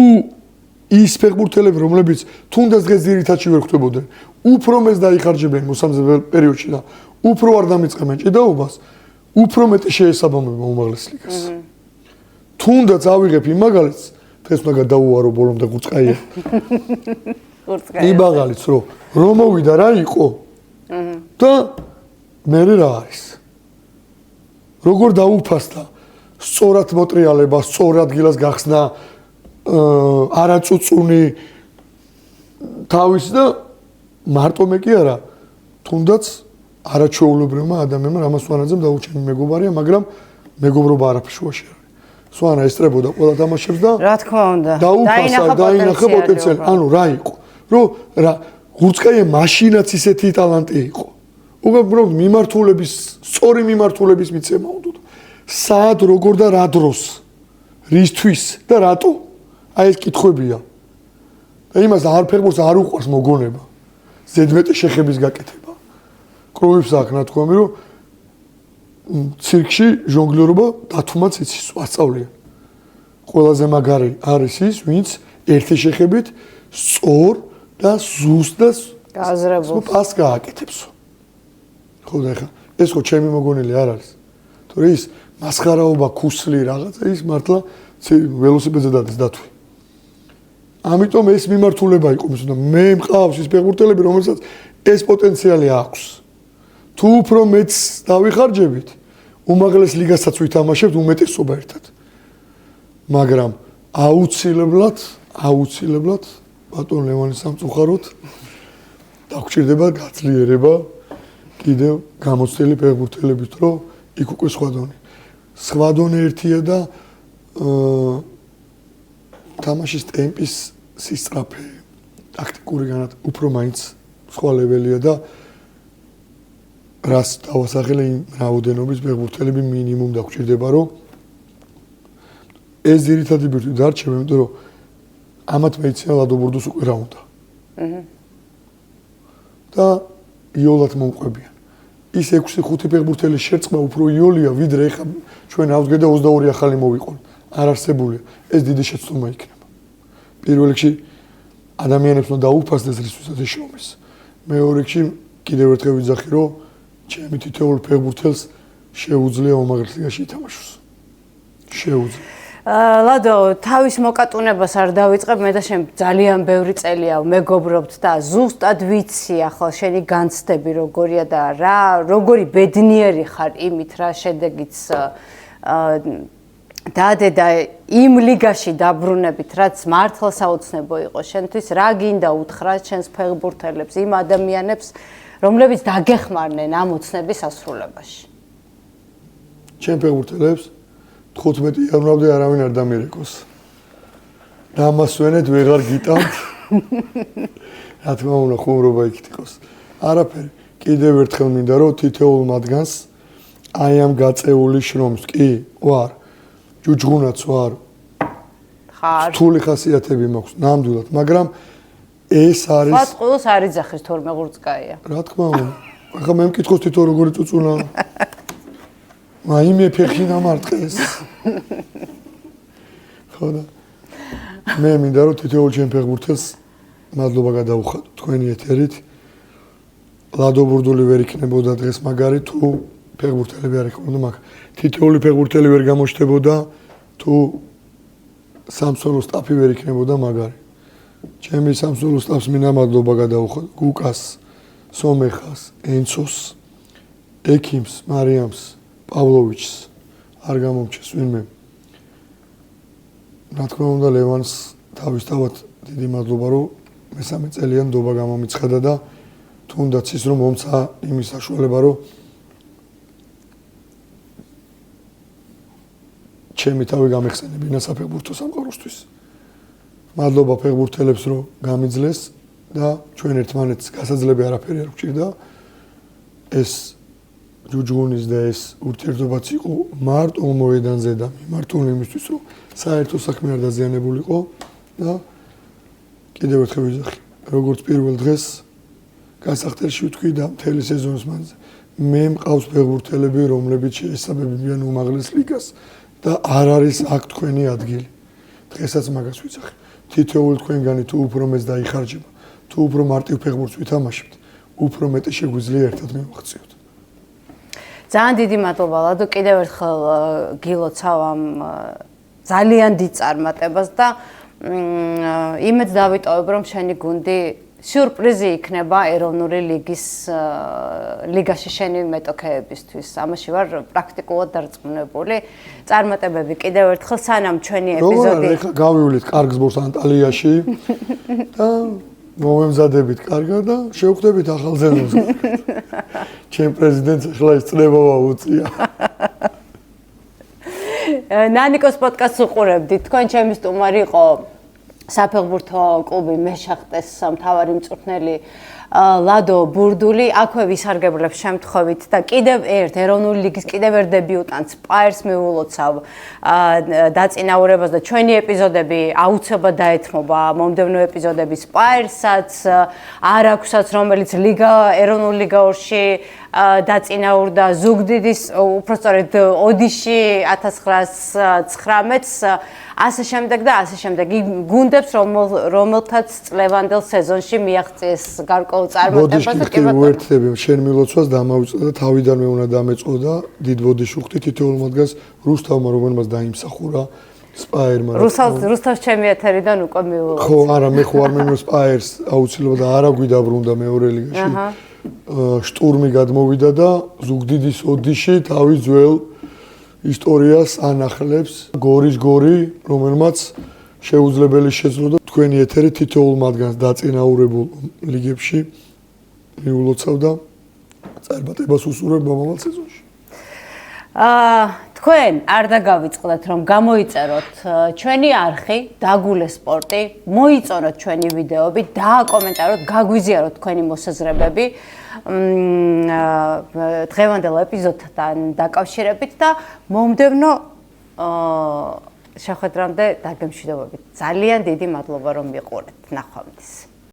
[SPEAKER 2] ის ფეხბურთელები რომლებიც თუნდაც დღეს ძირითადში ვერ ხვდებოდნენ, უფრო მეც დაიხარჯებიან მოსამზადებელ პერიოდში და უფრო არ დამიწყებენ ჭიდაობას, უფრო მეტი შეესაბამება უმაღლეს ლიგას. თუნდაც ავიღებ იმ მაგალითს, დღეს უნდა გადავუარო ბოლომდე გუწყაია.
[SPEAKER 1] გუწყაია.
[SPEAKER 2] იმაღალიც რომ მოვიდა რა იყო და მე რა არის. როგორ დაუფასდა სწორად მოტრიალება, სწორ ადგილას გახსნა არაწუწუნი თავის და მარტო მე კი არა, თუნდაც არაჩვეულებრივმა ადამიანმა რამას სვანაძემ დაუჩენი მეგობარია, მაგრამ მეგობრობა არაფერ შუაში არ არის. სვანა ესწრებოდა ყველა თამაშებს და
[SPEAKER 1] რა თქმა უნდა,
[SPEAKER 2] დაინახა პოტენციალი. ანუ რა იყო? რომ რა გურცკაია მაშინაც ისეთი ტალანტი იყო. უბრალოდ მიმართულების, სწორი მიმართულების მიცემა უნდა. სად, როგორ და რა დროს? რისთვის და რატო? აი ეს კითხვებია. და იმას არ ფეხბურთს არ უყვარს მოგონება. ზედმეტი შეხების გაკეთება. კროიფს აქვს ნათქვამი, რომ ცირკში ჟონგლიორობა დათვმაც იცის, ასწავლიან. ყველაზე მაგარი არის ის, ვინც ერთი შეხებით სწორ და ზუსტ და
[SPEAKER 1] გააზრებულ
[SPEAKER 2] პასს გააკეთებს. ხო და ეხა ეს ხო ჩემი მოგონილი არ არის. თორე ის მასხარაობა, ქუსლი რაღაცა ის მართლა ველოსიპედზე დადეს დათვი. ამიტომ ეს მიმართულება იყო მის და მე მყავს ის ფეხბურთელები, რომელსაც ეს პოტენციალი აქვს. თუ უფრო მეც დავიხარჯებით, უმაღლეს ლიგასაც ვითამაშებთ უმეტესობა ერთად. მაგრამ აუცილებლად ბატონ ლევანის სამწუხაროდ დაგჭირდება გაძლიერება კიდევ გამოცდილი ფეხბურთელებით, რომ იქ უკვე სხვა დონე ერთია და თამაშის ტემპის სისწრაფე, ტაქტიკური განათება უფრო მაინც სხვა ლეველია და რას დავასახელე იმ რაოდენობის ფეხბურთელები მინიმუმ დაგჭირდება, რომ ეს ძირითადი ბირთვი დარჩება, იმიტომ რომ ამათ მეცია ლადო ბურდუს უკვე რა უნდა. და იოლად მოუყვებიან. ის 6-5 ფეხბურთელის შერწყმა უფრო იოლია, ვიდრე ეხა ჩვენ ავსდგეთ და 22 ახალი მოვიყოლ. არ არსებულია. ეს დიდი შეცდომა იქნება. პირველ რიგში ადამიანებს უნდა დაუფასდეს რისთვისაც ეს შრომის. მეორე რიგში კიდევ ერთხელ ვიძახი, რომ ჩემი თითოეულ ფეხბურთელს შეუძლია უმაღლეს ლიგაში ითამაშოს. შეუძლია.
[SPEAKER 1] ლადო, თავის მოკატუნებას არ დავიწყებ, მე და შენ ძალიან ბევრი წელია მეგობრობთ და ზუსტად ვიცი ახლა შენი განცდები როგორია და როგორი ბედნიერი ხარ იმით რა შედეგიც დადე და იმ ლიგაში დაბრუნებით, რაც მართლა საოცნებო იყო შენთვის, რა გინდა უთხრა შენს ფეხბურთელებს, იმ ადამიანებს, რომლებიც დაგეხმარნენ ამ ოცნების ასრულებაში.
[SPEAKER 2] ჩემ ფეხბურთელებს 15 იანვრამდე არავინ არ დამირეკოს. დამასვენეთ ვეღარ გიტანთ. რა თქმა უნდა, ხუმრობა იქით იყოს. არაფერი. კიდევ ერთხელ მინდა რომ თითოეულ მათგანს აი ამ გაწეული შრომს კი ვარ ჯუჯღუნაც ვარ
[SPEAKER 1] ხარ
[SPEAKER 2] რთული ხასიათები მაქვს ნამდვილად მაგრამ ეს არის
[SPEAKER 1] სხვა ყოველს არის ძახის თორმე ღურწკაია
[SPEAKER 2] რა თქმა უნდა ახლა მე მკითხოს თვითონ როგორი წუწუნა მაიმე ფეხი დამარტყეს ხო და მე მინდა რომ თითოეულ ჩემ ფეხბურთელს მადლობა გადაუხადო თქვენი ეთერით ლადო ბურდული ვერ იქნებოდა დღეს მაგარი თუ ფეხბურთელები არ იქნებოდა მაგ თითოეული ფეხბურთელი ვერ გამოჩნდებოდა თუ სამსონო სტაფი ვერ იქნებოდა მაგარი ჩემი სამსონო სტაფს მინდა მადლობა გადაუხადო გუკას სომეხას ენცოს ექიმს მარიამს პავლოვიჩს არ გამომჩეს ვინმე რა თქმა უნდა ლევანს თავისთავად დიდი მადლობა რომ მესამე წელიან ნდობა გამომიცხადა და თუნდაც ის რომ მომცა იმის საშუალება რომ ჩემი თავი გამეხსენებინა საფეხბურთო სამყაროსთვის მადლობა ფეხბურთელებს რომ გამიძლეს და ჩვენ ერთმანეთს გასაძლები არაფერი არ გვჭირდა ეს ჯუჯღუნის და ეს ურთიერთობაც იყო მარტო მოედანზე და მიმართული იმისთვის რომ საერთო საქმე არ დაზიანებულიყო და კიდევ ერთხელ ვიძახი როგორც პირველ დღეს გასახდელში ვთქვი და მთელი სეზონის მანძილზე მე მყავს ფეხბურთელები რომლებიც შეესაბამებიან უმაღლეს ლიგას და არ არის აქ თქვენი ადგილი დღესაც მაგას ვიძახი თითოეული თქვენგანი თუ უფრო მეც დაიხარჯება თუ უფრო მარტივ ფეხბურთს ვითამაშებთ უფრო მეტი შეგვიძლია ერთად მივახციოთ
[SPEAKER 1] ძალიან დიდი მადლობა ლადო კიდევ ერთხელ გილოცავ ამ ძალიან დიდ წარმატებას და იმედს დავიტოვებ რომ შენი გუნდი სიურპრიზი იქნება ეროვნული ლიგაში შენი მეტოქეებისთვის. ამაში ვარ პრაქტიკულად დარწმუნებული. წარმატებები კიდევ ერთხელ სანამ ჩვენი ეპიზოდი.
[SPEAKER 2] ხო, გავივლით კარგ ზბურს ანტალიაში და მომემზადებით კარგად და შევხვდებით ახალ სეზონზე. ჩემ პრეზიდენტს ახლა ის წნებობა უწია.
[SPEAKER 1] ნანიკოს პოდკასტს უყურებდით. თქვენ ჩემი სტუმარი იყო საფეხბურთო კლუბი მეშახტეს მთავარი მწვრთნელი ლადო ბურდული. აქვე ვისარგებლებს შემთხვევით და კიდევ ერთ ეროვნული ლიგის კიდევ ერთ დებიუტანტს სპაერს მივულოცავ დაწინაურებას და ჩვენი ეპიზოდები აუცილებლად დაეთმობა მომდევნო ეპიზოდები სპაერსაც არ აქვსაც რომელიც ეროვნული ლიგა 2-ში დაწინაურდა ზუგდიდის უпростоრედ ოდიში 1919-ს ასე შემდეგ და ასე შემდეგ. გუნდებს რომელთაც წლევანდელ სეზონში მიაღწიეს გარკვეულ წარმატებას და
[SPEAKER 2] კი უერთდები შენ მილოცვას დამავიწყდა და თავიდანვე უნდა დამეწყოდა დიდ ბოდიში ვხდი თითოეულ მათგანს რუსთავმა რომელმაც დაიმსახურა სპაერმა
[SPEAKER 1] რუსთავს ჩემი ეთერიდან უკვე მივულოცავ.
[SPEAKER 2] ხო არა მე ხო არ მემნო სპაერს აუცილებლად არა გვიდაბრუნდა მეორე ლიგაში შტურმი გადმოვიდა და ზუგდიდის ოდიში თავი ძველ ისტორიას ანახლებს გორის გორი რომელმაც შეუძლებელი შეძლო და თქვენი ეთერი თითოეულ მათგანს დაწინაურებულ ლიგებში მიულოცავდა წარმატებას უსურვებ მომავალ სეზონში.
[SPEAKER 1] თქვენ არ დაგავიწყდეთ რომ გამოიწეროთ ჩვენი არხი დაგულე სპორტი, მოიწონოთ ჩვენი ვიდეოები, დააკომენტაროთ, გაგვიზიაროთ თქვენი მოსაზრებები დღევანდელ ეპიზოდთან დაკავშირებით და მომდევნო შეხვედრამდე დაგემშვიდობებით. ძალიან დიდი მადლობა რომ მიყურეთ. ნახვამდის.